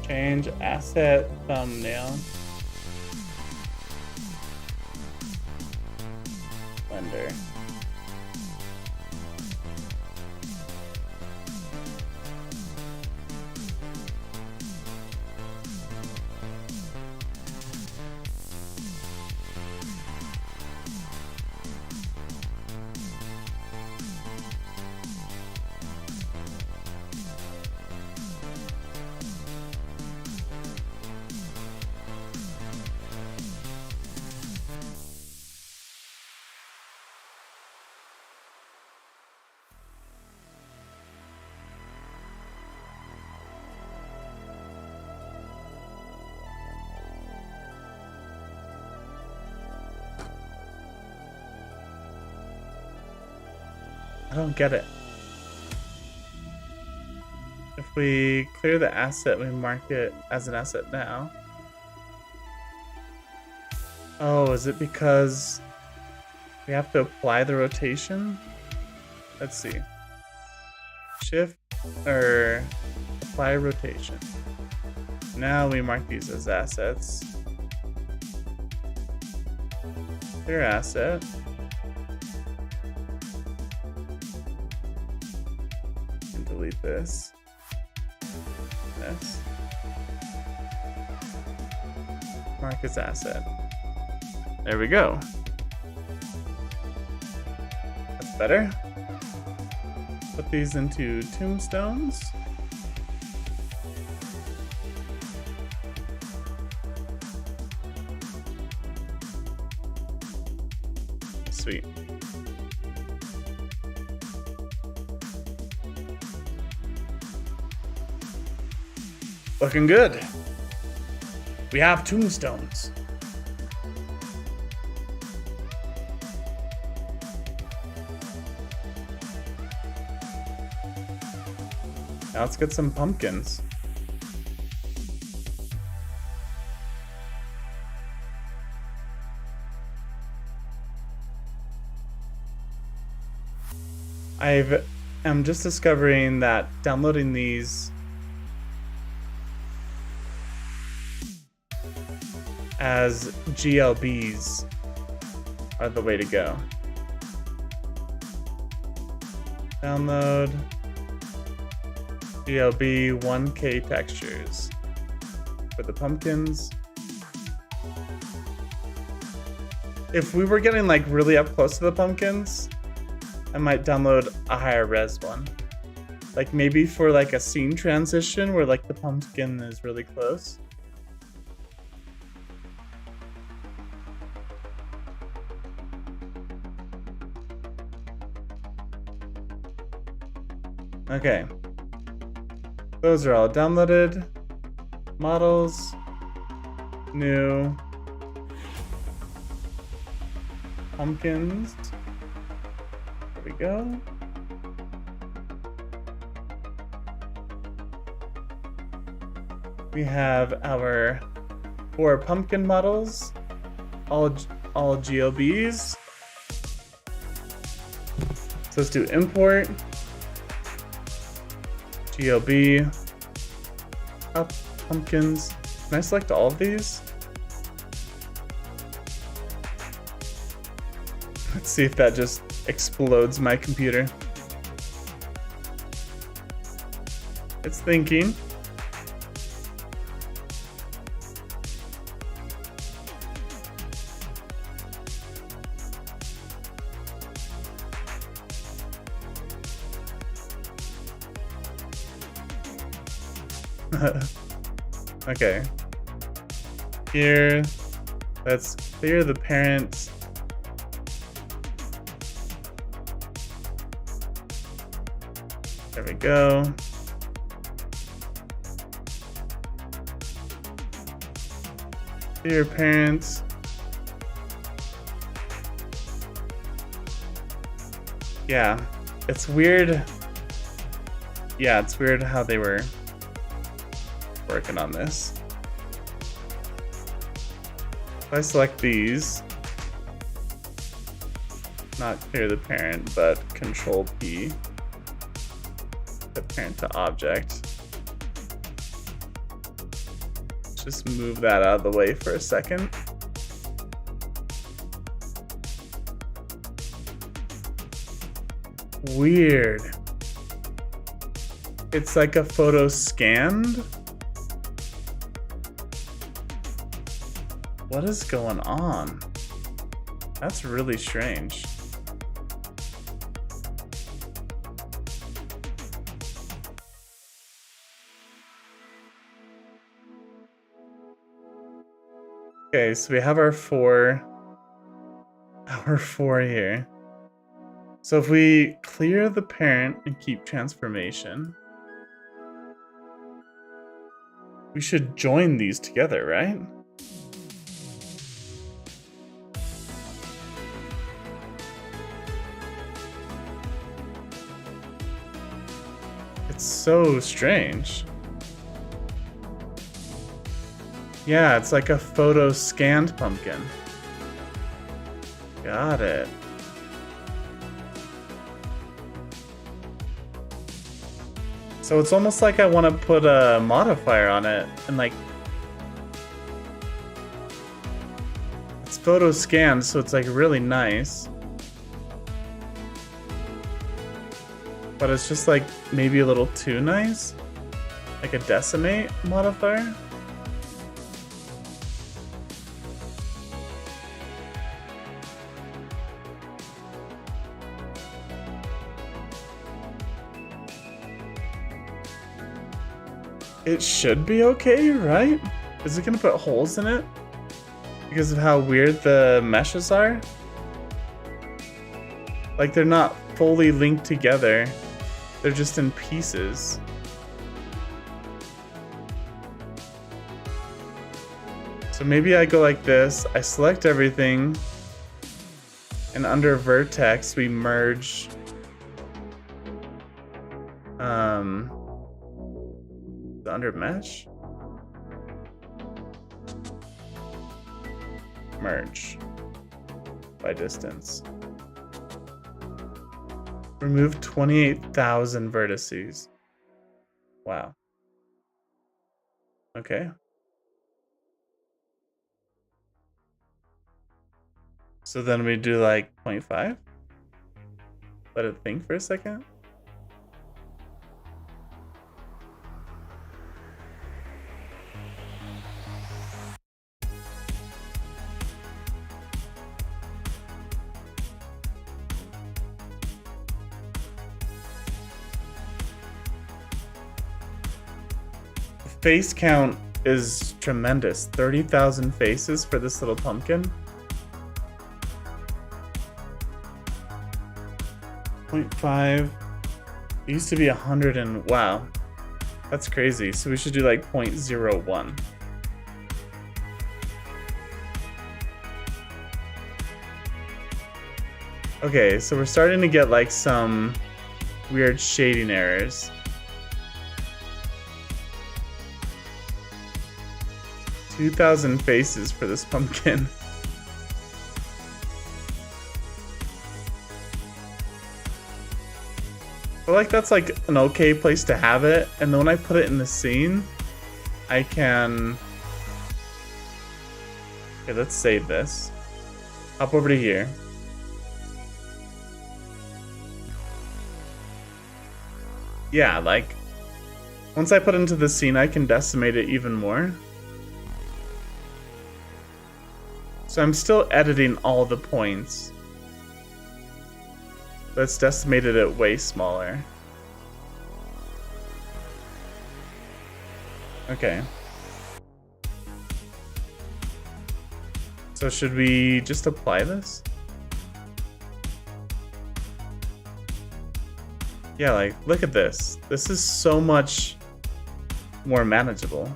[SPEAKER 1] Change asset thumbnail. Blender. I don't get it. If we clear the asset, we mark it as an asset now. Oh, is it because we have to apply the rotation? Let's see. Shift or apply rotation. Now we mark these as assets. Clear asset. And delete this. This. Mark as asset. There we go. That's better. Put these into tombstones. Sweet. Looking good. We have tombstones. Now let's get some pumpkins. I'm just discovering that downloading these as GLBs are the way to go. Download GLB 1K textures for the pumpkins. If we were getting like really up close to the pumpkins, I might download a higher res one. Like maybe for like a scene transition where like the pumpkin is really close. Okay. Those are all downloaded. Models. New. Pumpkins. There we go. We have our 4 pumpkin models, all GLBs. So let's do import, GLB, pumpkins. Can I select all of these? Let's see if that just explodes my computer. It's thinking. Okay. Here, let's clear the parents. There we go. Clear parents. Yeah, it's weird. Yeah, it's weird how they were working on this. If I select these, not clear the parent, but Control P, the parent to object. Just move that out of the way for a second. Weird. It's like a photo scanned. What is going on? That's really strange. Okay, so we have our four here. So if we clear the parent and keep transformation, we should join these together, right? It's so strange. Yeah, it's like a photo scanned pumpkin. Got it. So it's almost like I want to put a modifier on it and like it's photo scanned, so it's like really nice. But it's just like maybe a little too nice. Like a decimate modifier. It should be okay, right? Is it gonna put holes in it? Because of how weird the meshes are? Like they're not fully linked together. They're just in pieces. So maybe I go like this, I select everything, and under vertex we merge under mesh? Merge by distance. Remove 28,000 vertices. Wow. Okay. So then we do like 0.5. Let it think for a second. face count is tremendous. 30,000 faces for this little pumpkin. 0.5. It used to be 100 and wow. That's crazy. So we should do like 0.01. Okay, so we're starting to get like some weird shading errors. 2,000 faces for this pumpkin. I feel like that's like an okay place to have it, and then when I put it in the scene, I can... Okay, let's save this. Hop over to here. Yeah, like, once I put it into the scene, I can decimate it even more. So I'm still editing all the points. Let's decimate it way smaller. Okay. So should we just apply this? Yeah, like, look at this. This is so much more manageable.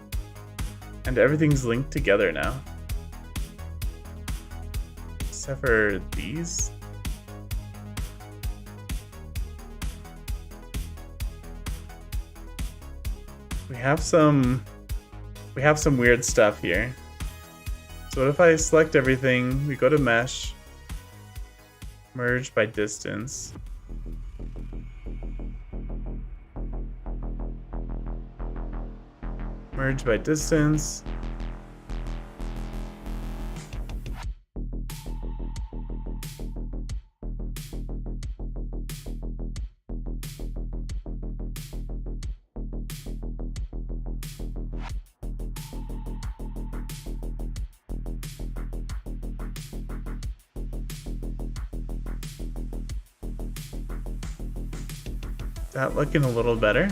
[SPEAKER 1] And everything's linked together now. Except for these. We have some weird stuff here. So what if I select everything, we go to mesh, merge by distance. Merge by distance. Is that looking a little better?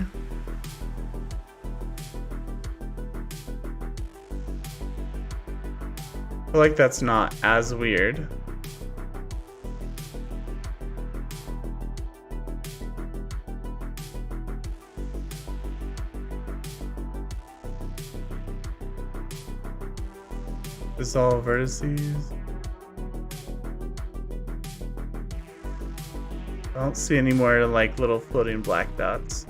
[SPEAKER 1] I feel like that's not as weird. Dissolve vertices. I don't see any more like little floating black dots.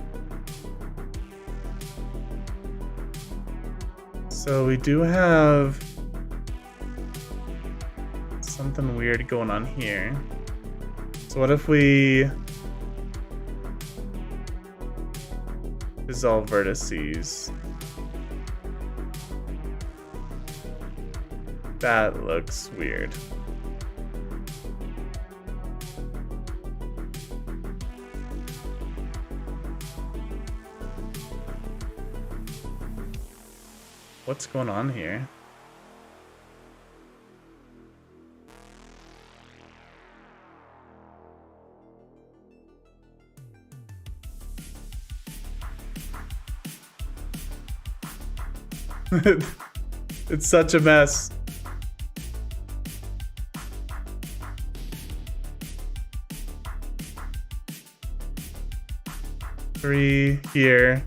[SPEAKER 1] So we do have something weird going on here. So what if we dissolve vertices? That looks weird. What's going on here? It's such a mess. Three here.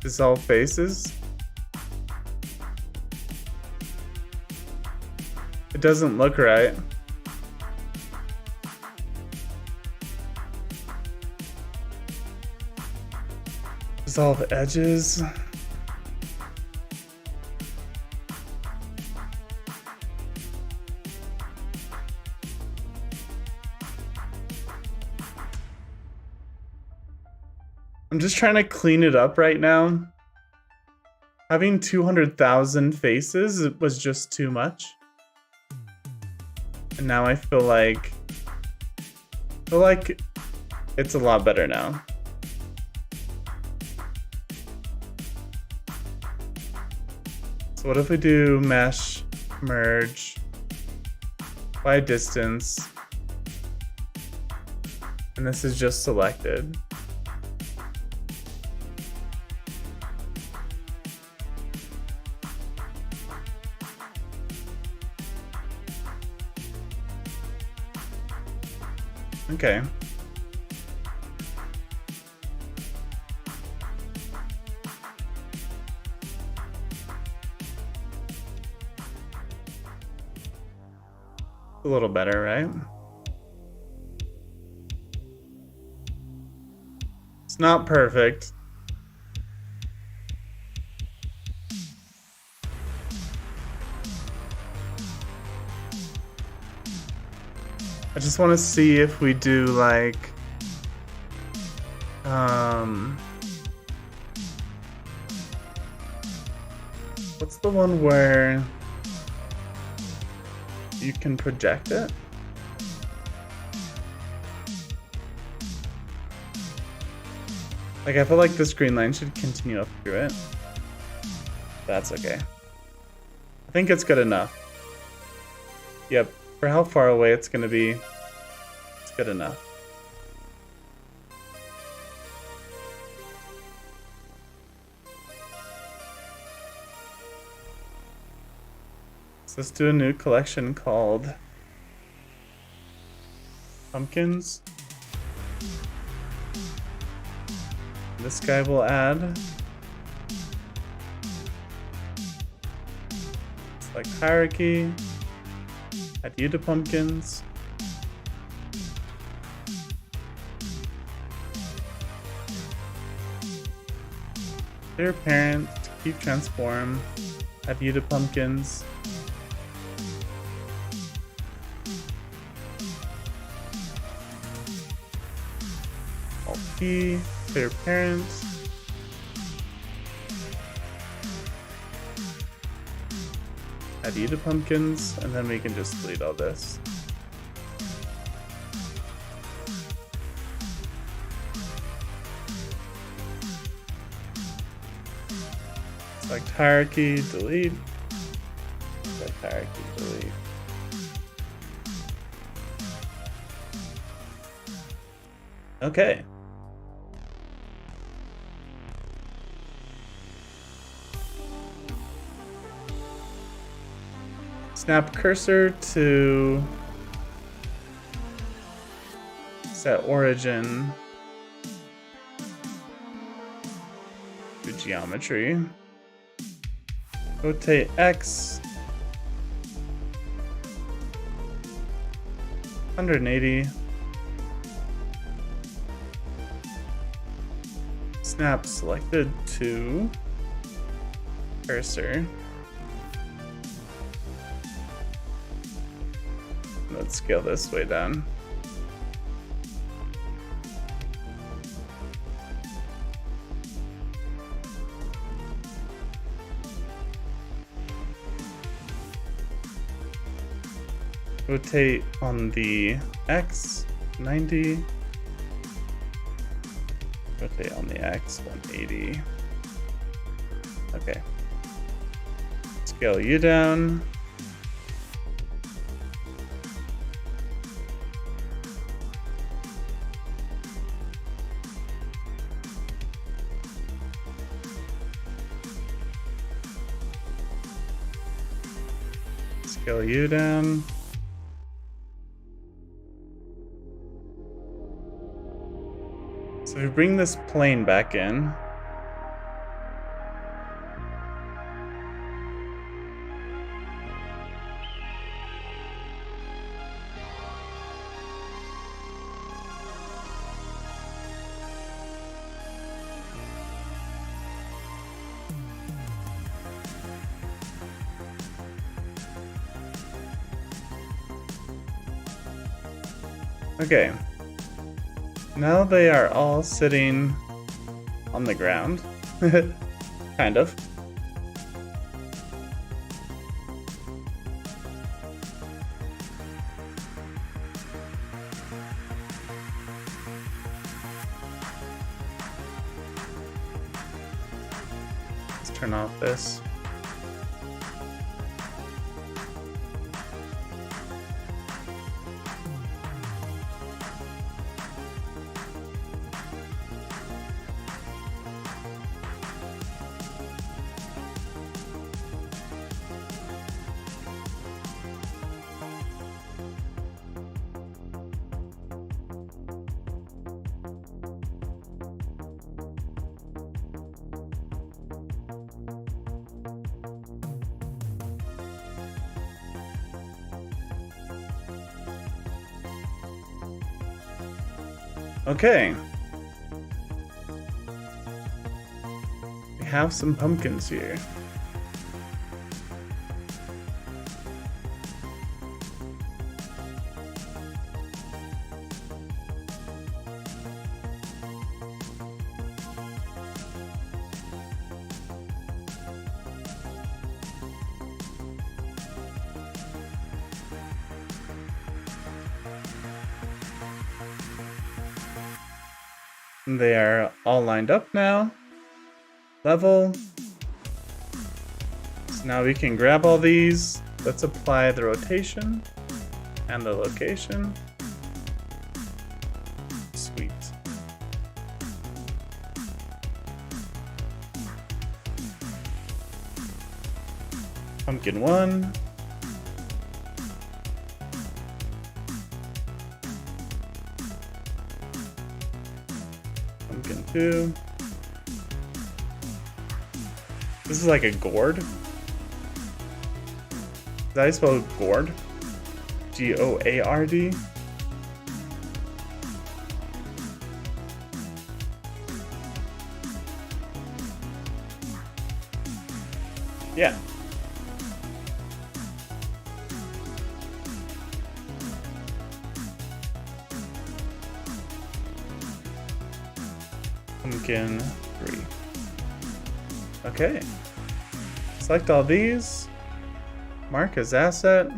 [SPEAKER 1] Dissolve faces. It doesn't look right. Dissolve edges. I'm just trying to clean it up right now. Having 200,000 faces was just too much. And now I feel like it's a lot better now. So what if we do mesh, merge, by distance, and this is just selected. Okay. A little better, right? It's not perfect. I just want to see if we do like what's the one where you can project it? Like, I feel like this green line should continue up through it. That's okay. I think it's good enough. Yep, for how far away it's gonna be, it's good enough. So let's do a new collection called Pumpkins. This guy will add. Select hierarchy. Add you to pumpkins. Clear parent. Keep transform. Add you to pumpkins. Alt P. Clear parent. Add you to pumpkins, and then we can just delete all this. Select hierarchy, delete. Select hierarchy, delete. Okay. Snap cursor to set origin to geometry. Rotate X 180. Snap selected to cursor. Let's scale this way down. Rotate on the X 90. Rotate on the X 180. Okay. Scale you down. Scale you down. So we bring this plane back in. Okay. Now they are all sitting on the ground. Kind of. Let's turn off this. Okay. We have some pumpkins here. They are all lined up now. Level. So now we can grab all these. Let's apply the rotation and the location. Sweet. Pumpkin 1. Pumpkin 2. This is like a gourd. Is that how you spell gourd? G-O-A-R-D? Yeah. Pumpkin 3. Okay. Select all these. Mark as asset.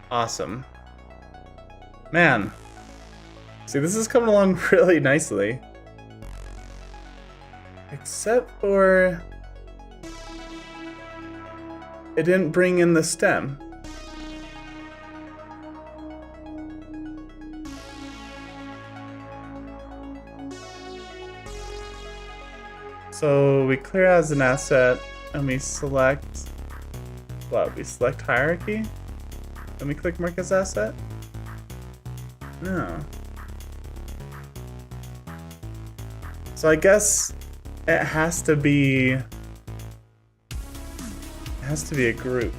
[SPEAKER 1] Awesome. Man. See, this is coming along really nicely. Except for it didn't bring in the stem. So we clear as an asset and we select what? We select hierarchy? Then we click mark as asset? No. So I guess it has to be a group.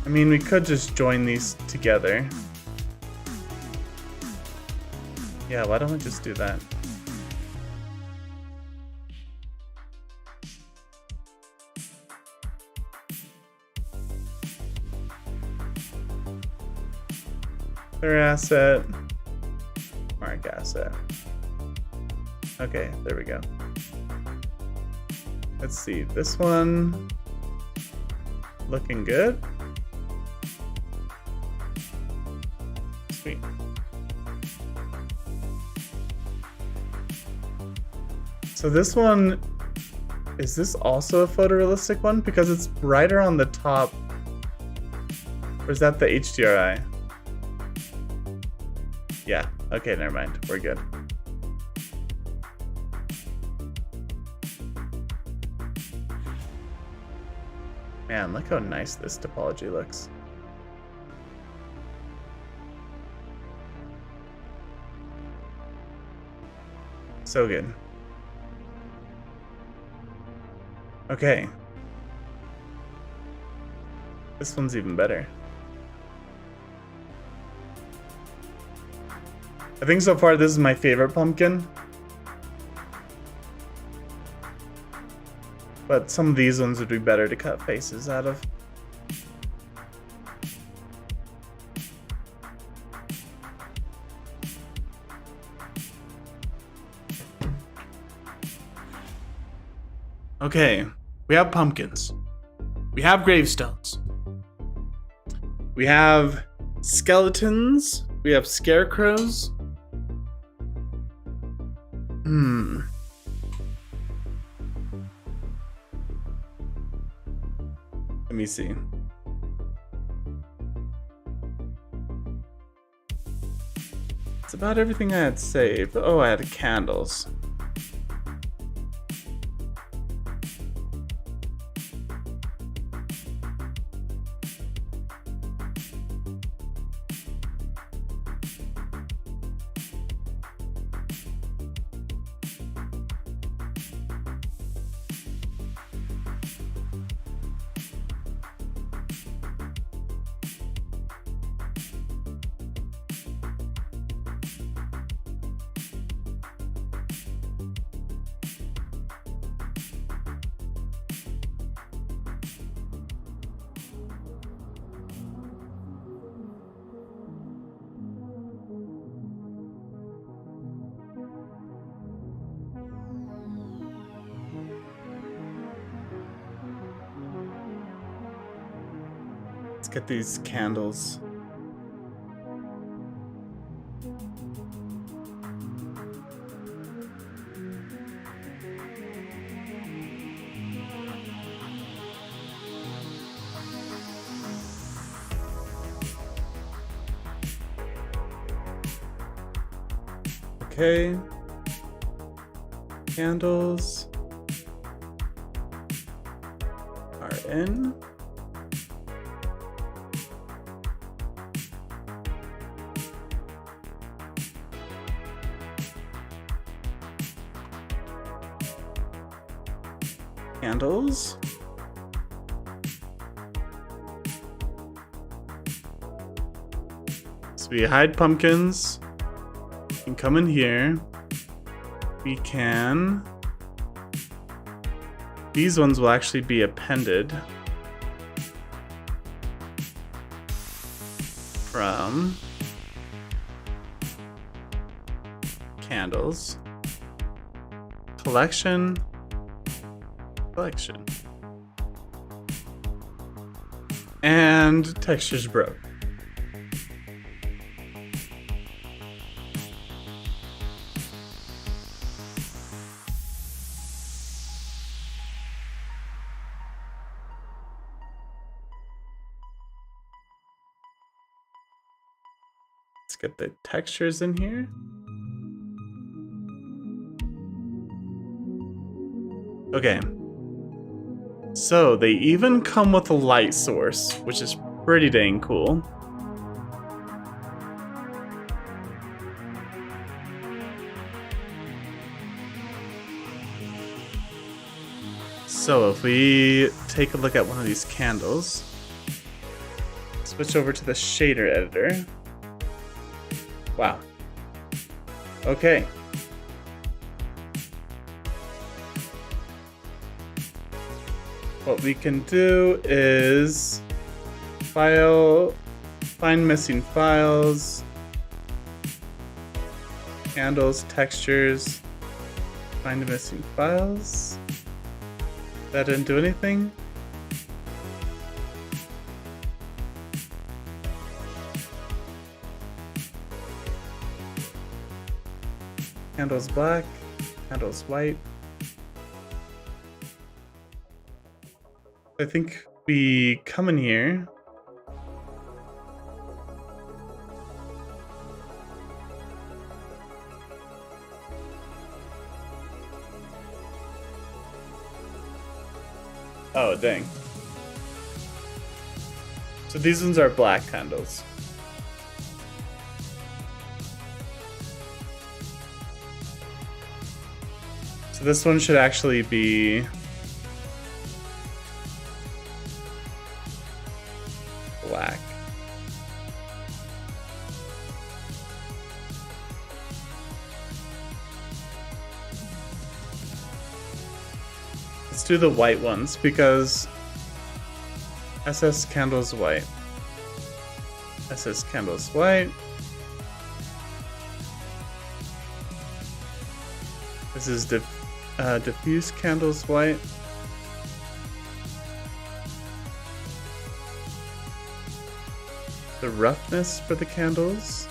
[SPEAKER 1] I mean, we could just join these together. Yeah, why don't we just do that? Clear asset, mark asset. Okay, there we go. Let's see, this one looking good. Sweet. So this one, is this also a photorealistic one? Because it's right around the top. Or is that the HDRI? Yeah, okay, never mind. We're good. Man, look how nice this topology looks. So good. Okay. This one's even better. I think so far this is my favorite pumpkin. But some of these ones would be better to cut faces out of. Okay, we have pumpkins. We have gravestones. We have skeletons. We have scarecrows. Let me see. It's about everything I had saved. Oh, I had candles. Let's get these candles. Okay. Candles are in. Candles. So we hide pumpkins. We can come in here. We can. These ones will actually be appended from candles. Collection. And textures broke. Let's get the textures in here. Okay. So they even come with a light source, which is pretty dang cool. So if we take a look at one of these candles, switch over to the shader editor. Wow. Okay. What we can do is find missing files, candles, textures, find missing files. That didn't do anything. Candles black, candles white. I think we come in here. Oh, dang. So these ones are black candles. So this one should actually be black. Let's do the white ones because SS candles white. SS candles white. This is diffuse candles white. The roughness for the candles.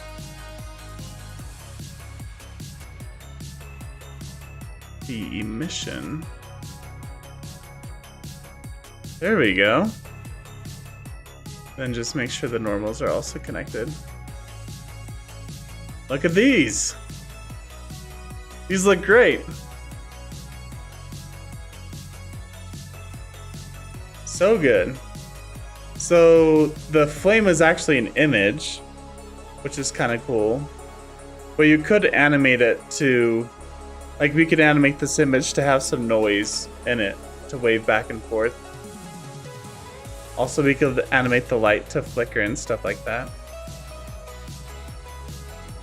[SPEAKER 1] The emission. There we go. Then just make sure the normals are also connected. Look at these. These look great. So good. So the flame is actually an image, which is kind of cool. But you could animate it to, like we could animate this image to have some noise in it to wave back and forth. Also, we could animate the light to flicker and stuff like that.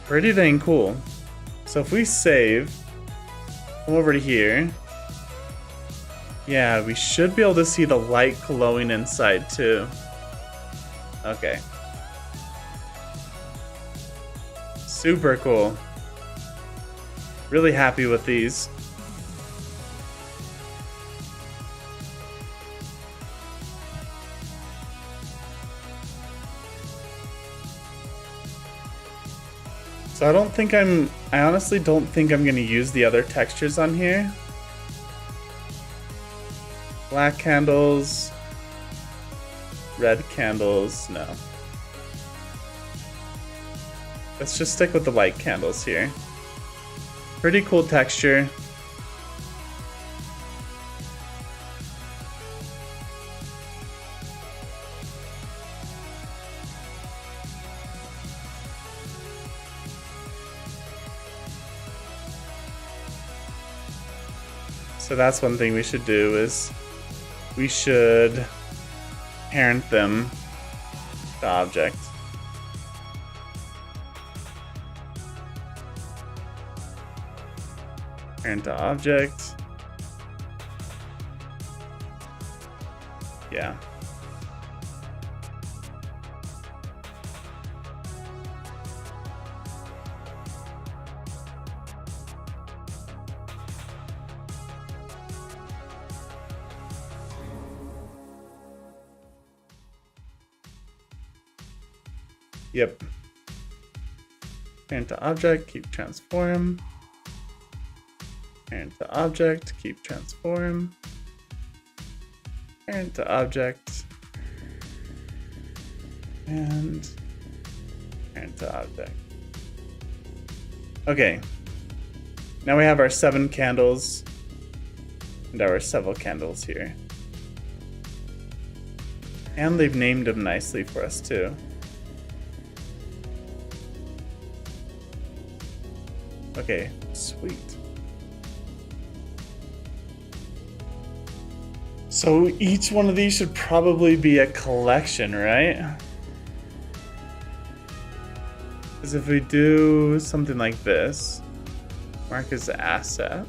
[SPEAKER 1] Pretty dang cool. So if we save, come over to here. Yeah, we should be able to see the light glowing inside too. Okay. Super cool. Really happy with these. So I honestly don't think I'm gonna use the other textures on here. Black candles, red candles, no. Let's just stick with the white candles here. Pretty cool texture. So that's one thing we should do is we should parent them to object. Parent to object. Yeah. Yep. Parent to object, keep transform. Parent to object, keep transform. Parent to object. And parent to object. Okay. Now we have our 7 candles and our several candles here. And they've named them nicely for us too. Okay, sweet. So each one of these should probably be a collection, right? Because if we do something like this, mark as asset.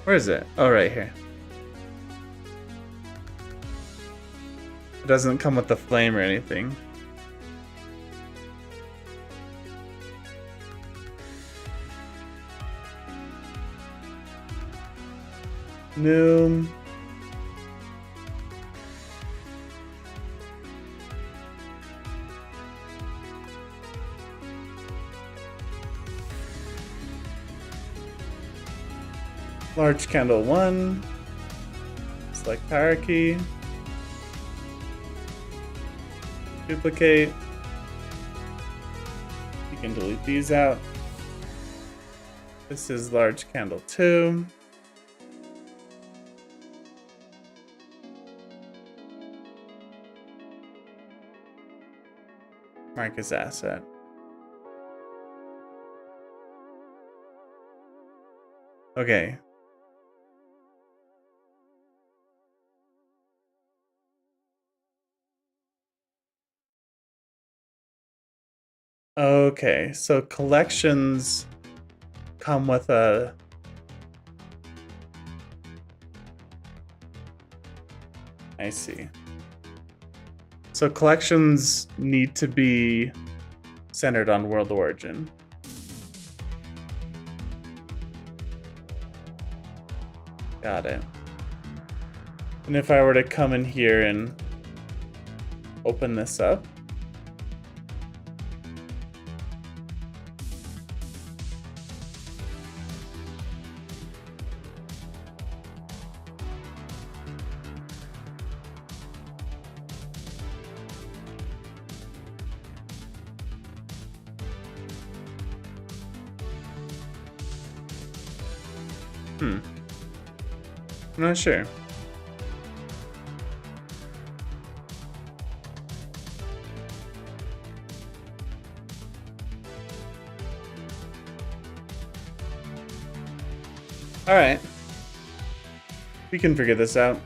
[SPEAKER 1] Where is it? Oh, right here. It doesn't come with the flame or anything. New. Large candle 1. Select hierarchy. Duplicate. You can delete these out. This is large candle 2. Mark as asset. Okay. Okay, so collections come with a... I see. So collections need to be centered on world origin. Got it. And if I were to come in here and open this up, I'm not sure. All right. We can figure this out.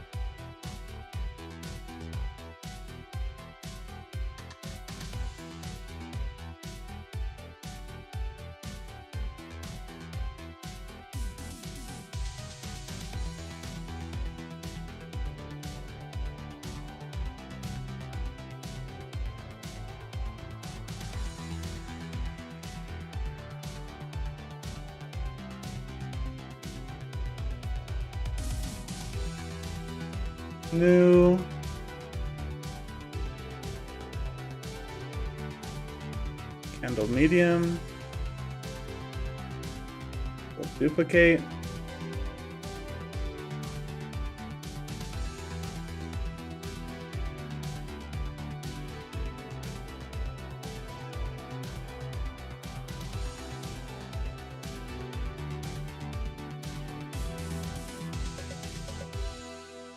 [SPEAKER 1] New. Candle medium. We'll duplicate.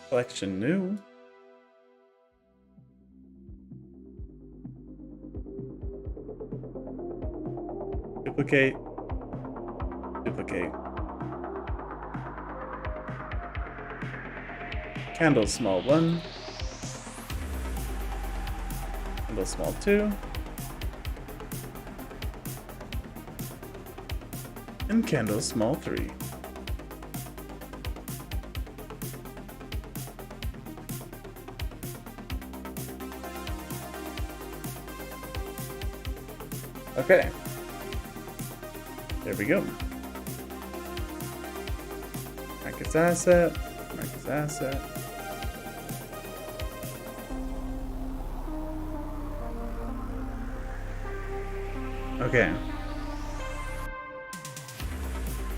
[SPEAKER 1] Collection new. Duplicate. Duplicate. Candle small 1. Candle small 2. And candle small 3. Okay. There we go. Mark its asset. Mark its asset. Okay.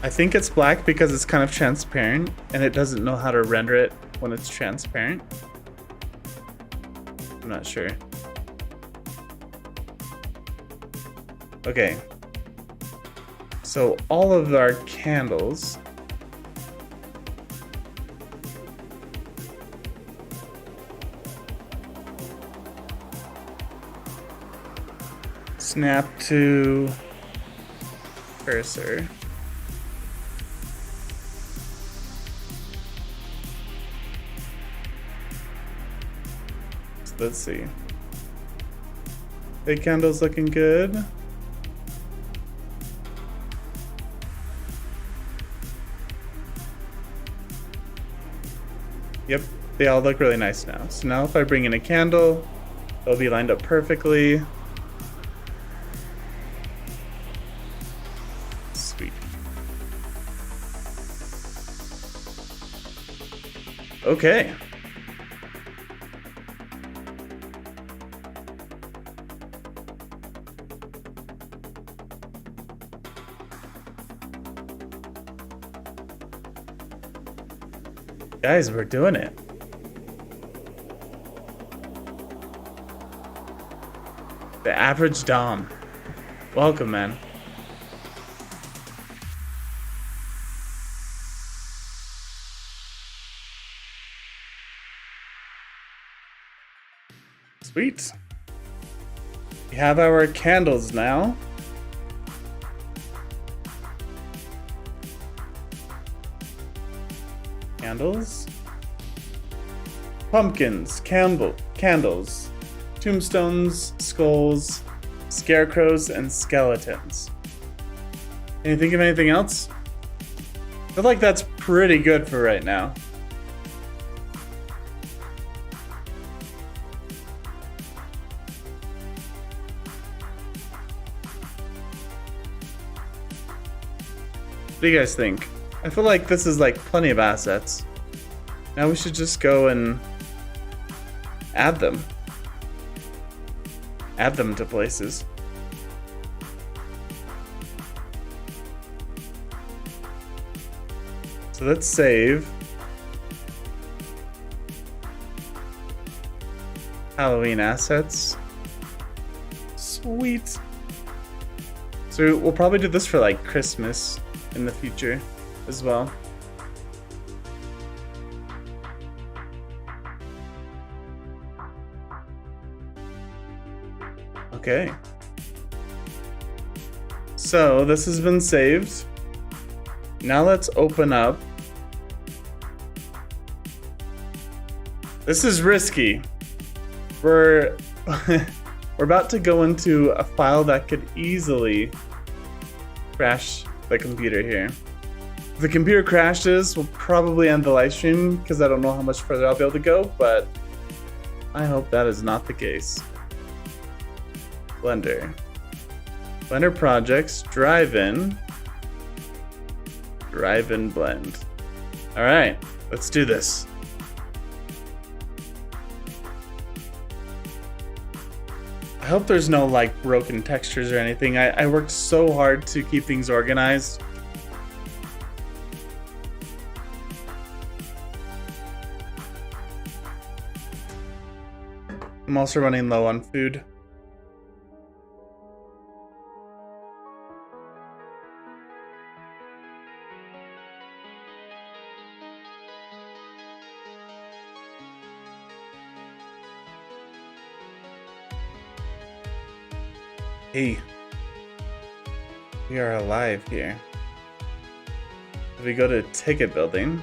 [SPEAKER 1] I think it's black because it's kind of transparent and it doesn't know how to render it when it's transparent. I'm not sure. Okay. So all of our candles snap to cursor. So let's see. Big candle's looking good. Yep, they all look really nice now. So now if I bring in a candle, it'll be lined up perfectly. Sweet. Okay. Guys, we're doing it. The average Dom. Welcome, man. Sweet. We have our candles now. Candles, pumpkins, candles, tombstones, skulls, scarecrows, and skeletons. Can you think of anything else? I feel like that's pretty good for right now. What do you guys think? I feel like this is like plenty of assets. Now we should just go and add them. Add them to places. So let's save. Halloween assets. Sweet. So we'll probably do this for like Christmas in the future as well. Okay. So this has been saved. Now let's open up. This is risky. We're about to go into a file that could easily crash the computer here. If the computer crashes, we'll probably end the live stream because I don't know how much further I'll be able to go, but I hope that is not the case. Blender. Blender projects, drive-in blend. All right, let's do this. hope there's no like broken textures or anything. I worked so hard to keep things organized. I'm also running low on food. Hey, we are alive here. If we go to ticket building,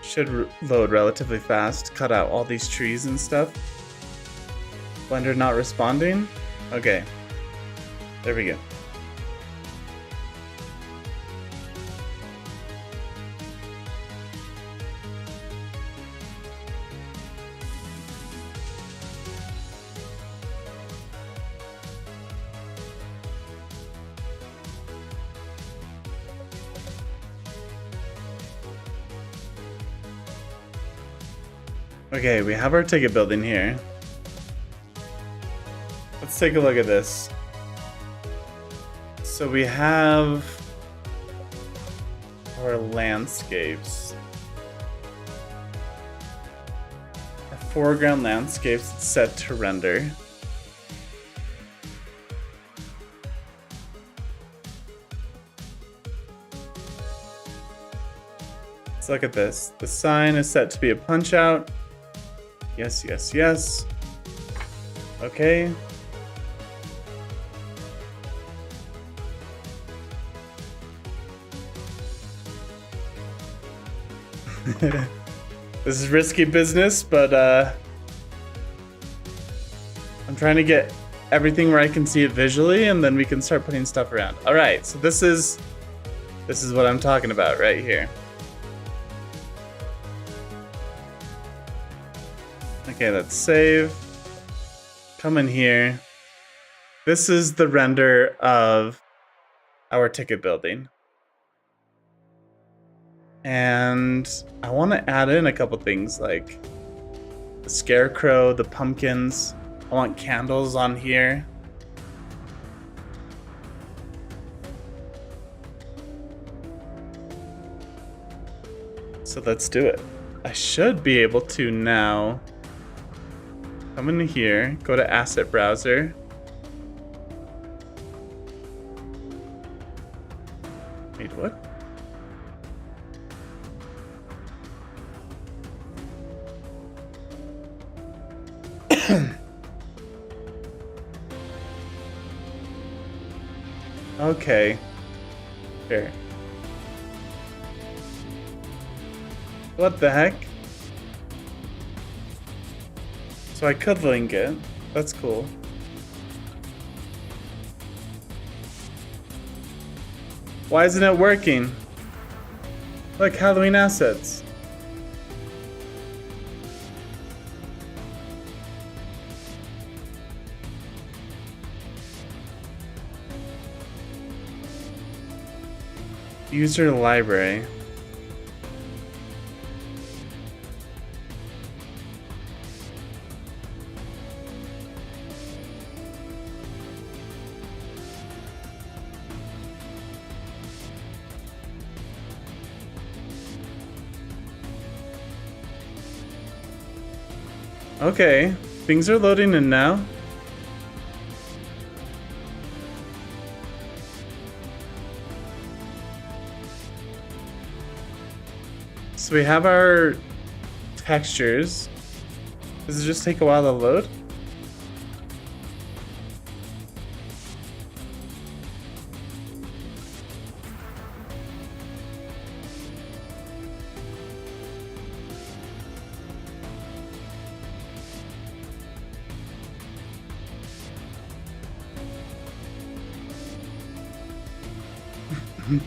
[SPEAKER 1] should load relatively fast. Cut out all these trees and stuff. Blender not responding? Okay, there we go. Okay, we have our ticket building here. Let's take a look at this. So we have our landscapes. Our foreground landscapes set to render. Let's look at this. The sign is set to be a punch out. Yes, yes, yes. Okay. This is risky business, but I'm trying to get everything where I can see it visually, and then we can start putting stuff around. All right, so this is what I'm talking about right here. Okay, let's save. Come in here. This is the render of our ticket building. And I want to add in a couple things like the Scarecrow, the pumpkins. I want candles on here. So let's do it. I should be able to now come in here, go to Asset Browser. Wait, what? Okay. Sure. What the heck? So I could link it. That's cool. Why isn't it working? Look, Halloween assets. User library. Okay, things are loading in now. So we have our textures. Does it just take a while to load?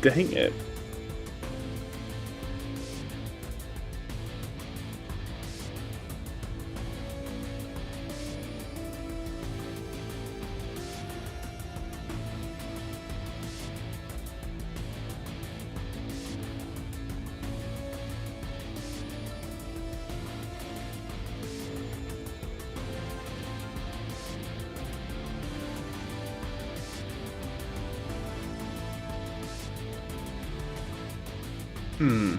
[SPEAKER 1] Dang it. Hmm.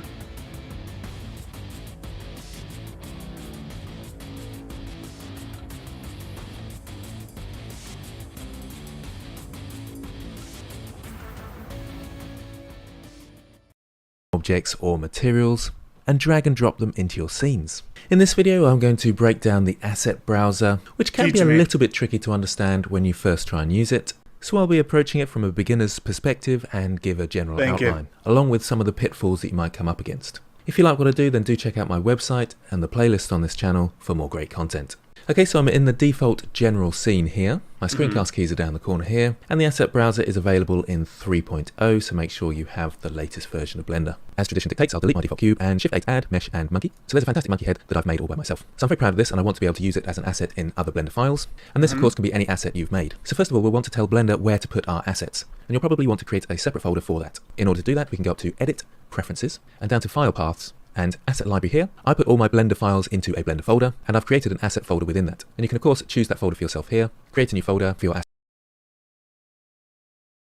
[SPEAKER 2] Objects or materials and drag and drop them into your scenes. In this video, I'm going to break down the asset browser, which can be a little bit tricky to understand when you first try and use it. So I'll be approaching it from a beginner's perspective and give a general outline, along with some of the pitfalls that you might come up against. If you like what I do, then do check out my website and the playlist on this channel for more great content. Okay, so I'm in the default general scene here. My screencast keys are down the corner here, and the asset browser is available in 3.0, so make sure you have the latest version of Blender. As tradition dictates, I'll delete my default cube and Shift-8 add, mesh, and monkey. So there's a fantastic monkey head that I've made all by myself. So I'm very proud of this, and I want to be able to use it as an asset in other Blender files. And this, of course, can be any asset you've made. So first of all, we'll want to tell Blender where to put our assets. And you'll probably want to create a separate folder for that. In order to do that, we can go up to Edit, Preferences, and down to File Paths, and Asset Library here. I put all my Blender files into a Blender folder, and I've created an asset folder within that. And you can, of course, choose that folder for yourself here, create a new folder for your asset.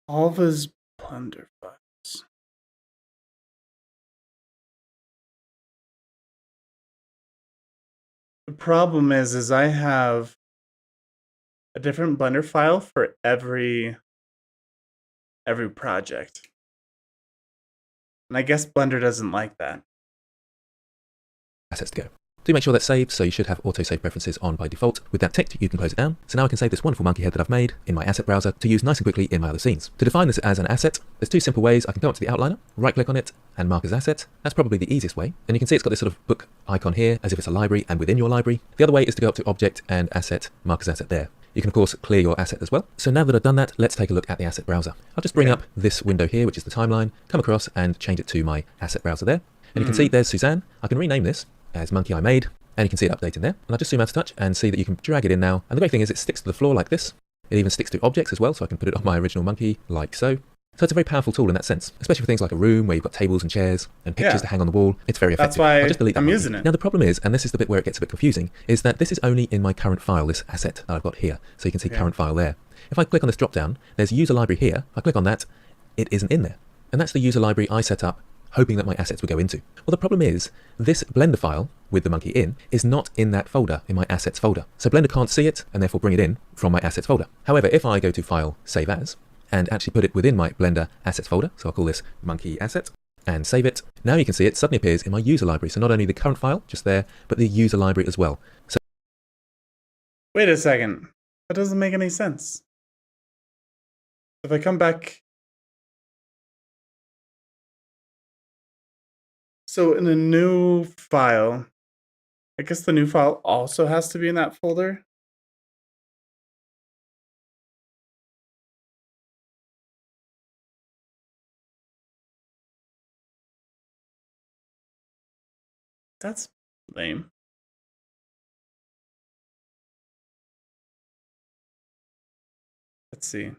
[SPEAKER 1] All of his Blender files. The problem is I have a different Blender file for every project. And I guess Blender doesn't like that.
[SPEAKER 2] Assets to go. Do make sure that's saved, so you should have autosave preferences on by default. With that ticked, you can close it down. So now I can save this wonderful monkey head that I've made in my asset browser to use nice and quickly in my other scenes. To define this as an asset, there's two simple ways. I can go up to the outliner, right click on it, and mark as asset. That's probably the easiest way. And you can see it's got this sort of book icon here, as if it's a library and within your library. The other way is to go up to object and asset, mark as asset there. You can, of course, clear your asset as well. So now that I've done that, let's take a look at the asset browser. I'll just bring up this window here, which is the timeline, come across and change it to my asset browser there. And you can see there's Suzanne. I can rename this as monkey I made, and you can see it updating there. And I'll just zoom out a touch and see that you can drag it in now. And the great thing is it sticks to the floor like this. It even sticks to objects as well, so I can put it on my original monkey like so. So it's a very powerful tool in that sense, especially for things like a room where you've got tables and chairs and pictures to hang on the wall. It's very effective.
[SPEAKER 1] That's why
[SPEAKER 2] I'll just delete that
[SPEAKER 1] I'm
[SPEAKER 2] monkey.
[SPEAKER 1] using it.
[SPEAKER 2] Now the problem is, and this is the bit where it gets a bit confusing, is that this is only in my current file, this asset that I've got here. So you can see current file there. If I click on this drop down, there's user library here. If I click on that, it isn't in there. And that's the user library I set up hoping that my assets would go into. Well, the problem is this Blender file with the monkey in is not in that folder, in my assets folder. So Blender can't see it and therefore bring it in from my assets folder. However, if I go to File, Save As, and actually put it within my Blender assets folder, so I'll call this monkey asset, and save it, now you can see it suddenly appears in my user library. So not only the current file, just there, but the user library as well. So
[SPEAKER 1] wait a second. That doesn't make any sense. If I come back, so in a new file, I guess the new file also has to be in that folder. That's lame. Let's see.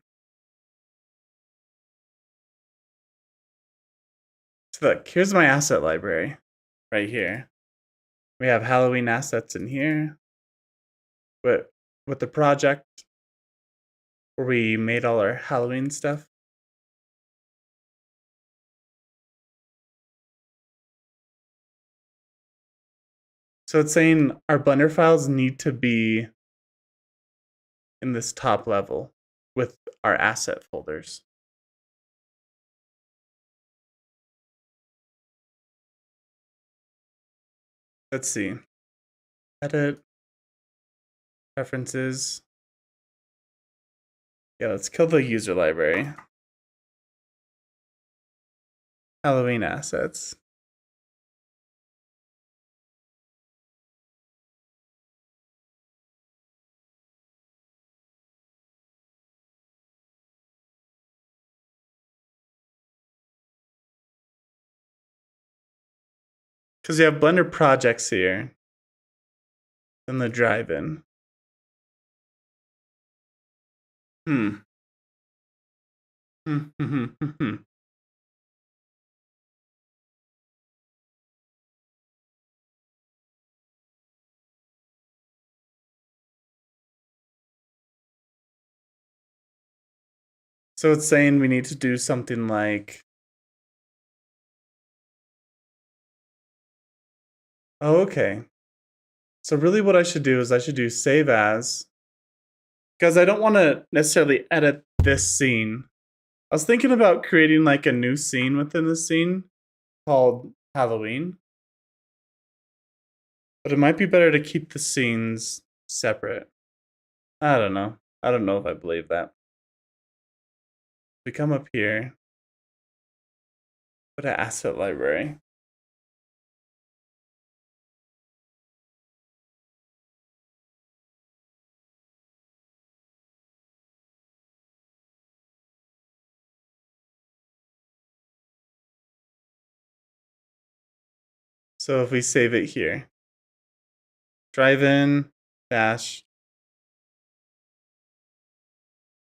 [SPEAKER 1] So look, here's my asset library right here. We have Halloween assets in here. But with the project where we made all our Halloween stuff. So it's saying our Blender files need to be in this top level with our asset folders. Let's see. Edit. Preferences. Yeah, let's kill the user library. Halloween assets. Because you have Blender projects here. Then the drive-in. So it's saying we need to do something like Oh, okay. So really what I should do is I should do save as, because I don't want to necessarily edit this scene. I was thinking about creating like a new scene within the scene called Halloween. But it might be better to keep the scenes separate. I don't know. I don't know if I believe that. We come up here. Go to asset library. So if we save it here, drive-in dash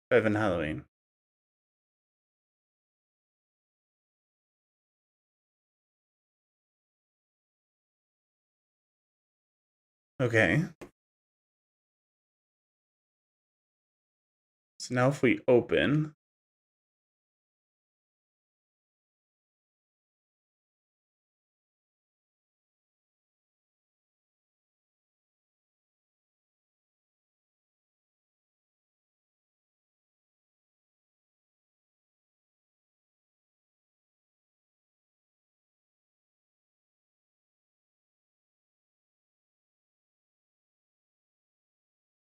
[SPEAKER 1] drive-in Halloween. Okay. So now if we open,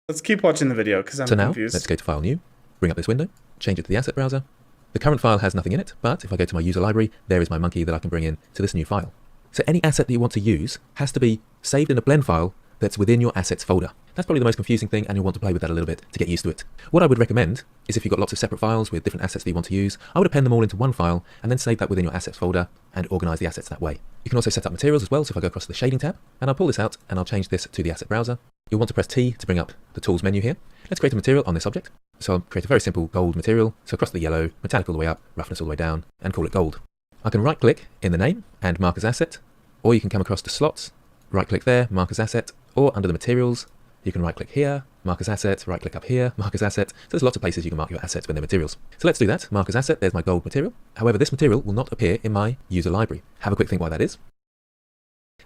[SPEAKER 1] let's keep watching the video because I'm
[SPEAKER 2] So now,
[SPEAKER 1] confused.
[SPEAKER 2] let's go to File New, bring up this window, change it to the asset browser. The current file has nothing in it, but if I go to my user library, there is my monkey that I can bring in to this new file. So any asset that you want to use has to be saved in a blend file that's within your assets folder. That's probably the most confusing thing, and you'll want to play with that a little bit to get used to it. What I would recommend is if you've got lots of separate files with different assets that you want to use, I would append them all into one file and then save that within your assets folder and organize the assets that way. You can also set up materials as well. So if I go across to the shading tab and I'll pull this out and I'll change this to the asset browser, you'll want to press T to bring up the tools menu here. Let's create a material on this object. So I'll create a very simple gold material. So across the yellow, metallic all the way up, roughness all the way down, and call it gold. I can right click in the name and mark as asset, or you can come across to slots, right click there, mark as asset, or under the materials, you can right click here, mark as asset, right click up here, mark as asset. So there's lots of places you can mark your assets when they're materials. So let's do that. Mark as asset, there's my gold material. However, this material will not appear in my user library. Have a quick think why that is.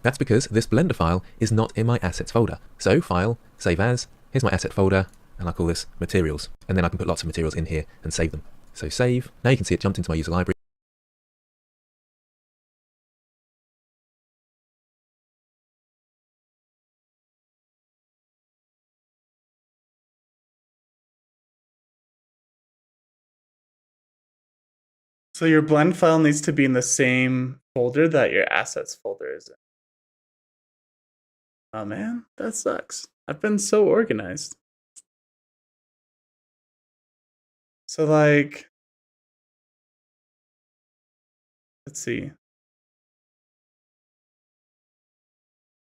[SPEAKER 2] That's because this Blender file is not in my assets folder. So file, save as, here's my asset folder, and I'll call this materials. And then I can put lots of materials in here and save them. So save, now you can see it jumped into my user library.
[SPEAKER 1] So your blend file needs to be in the same folder that your assets folder is in. Oh man, that sucks. I've been so organized. So like, let's see.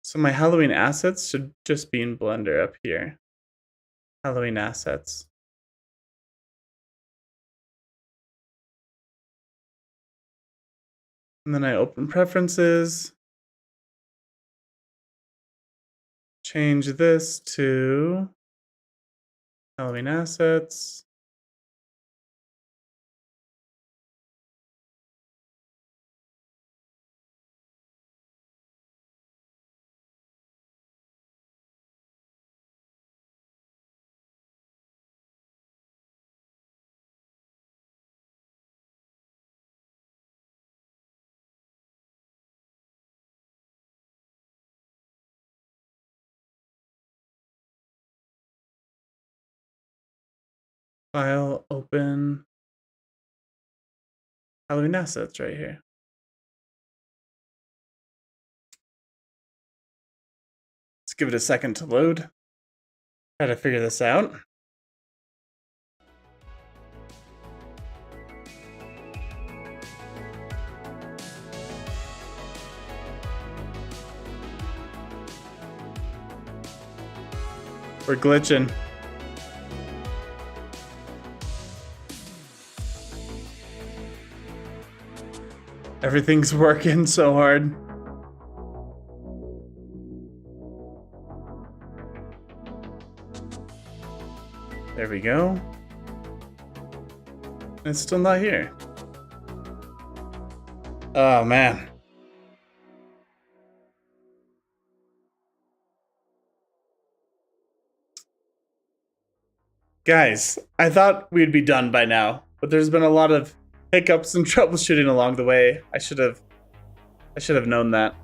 [SPEAKER 1] So my Halloween assets should just be in Blender up here. Halloween assets. And then I open preferences. Change this to Halloween assets. File, open, Halloween assets right here. Let's give it a second to load. Try to figure this out. We're glitching. Everything's working so hard. There we go. It's still not here. Oh man. Guys, I thought we'd be done by now, but there's been a lot of hiccups and troubleshooting along the way. I should have known that.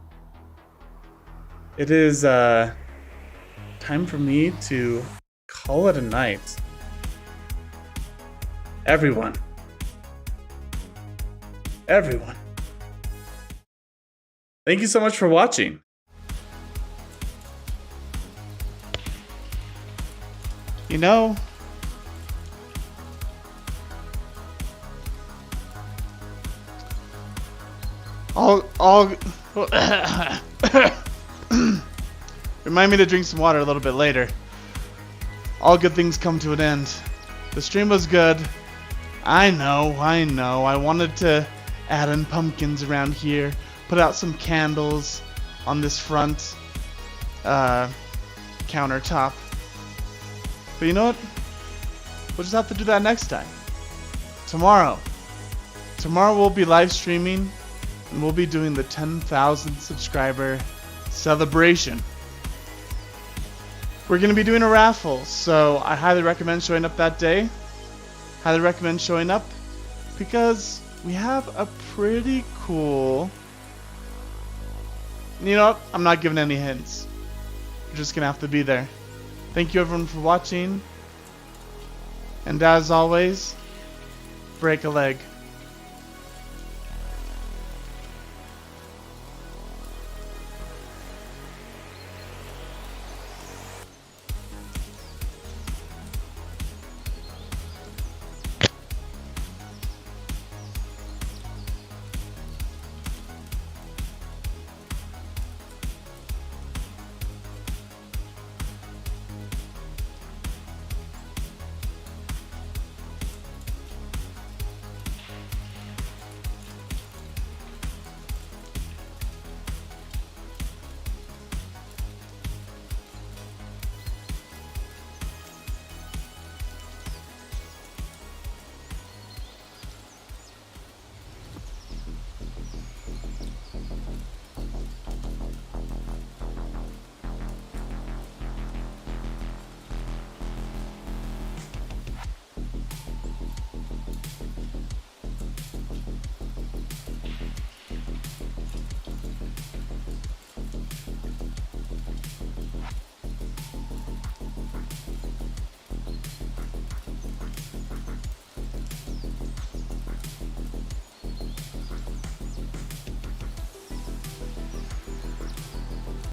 [SPEAKER 1] It is time for me to call it a night. Everyone. Thank you so much for watching.
[SPEAKER 3] You know, I'll remind me to drink some water a little bit later. All good things come to an end. The stream was good. I know. I wanted to add in pumpkins around here, put out some candles on this front countertop. But you know what? We'll just have to do that next time. Tomorrow we'll be live streaming and we'll be doing the 10,000 subscriber celebration. We're going to be doing a raffle, so I highly recommend showing up that day. Highly recommend showing up because we have a pretty cool... You know what? I'm not giving any hints. You're just going to have to be there. Thank you everyone for watching. And as always, break a leg.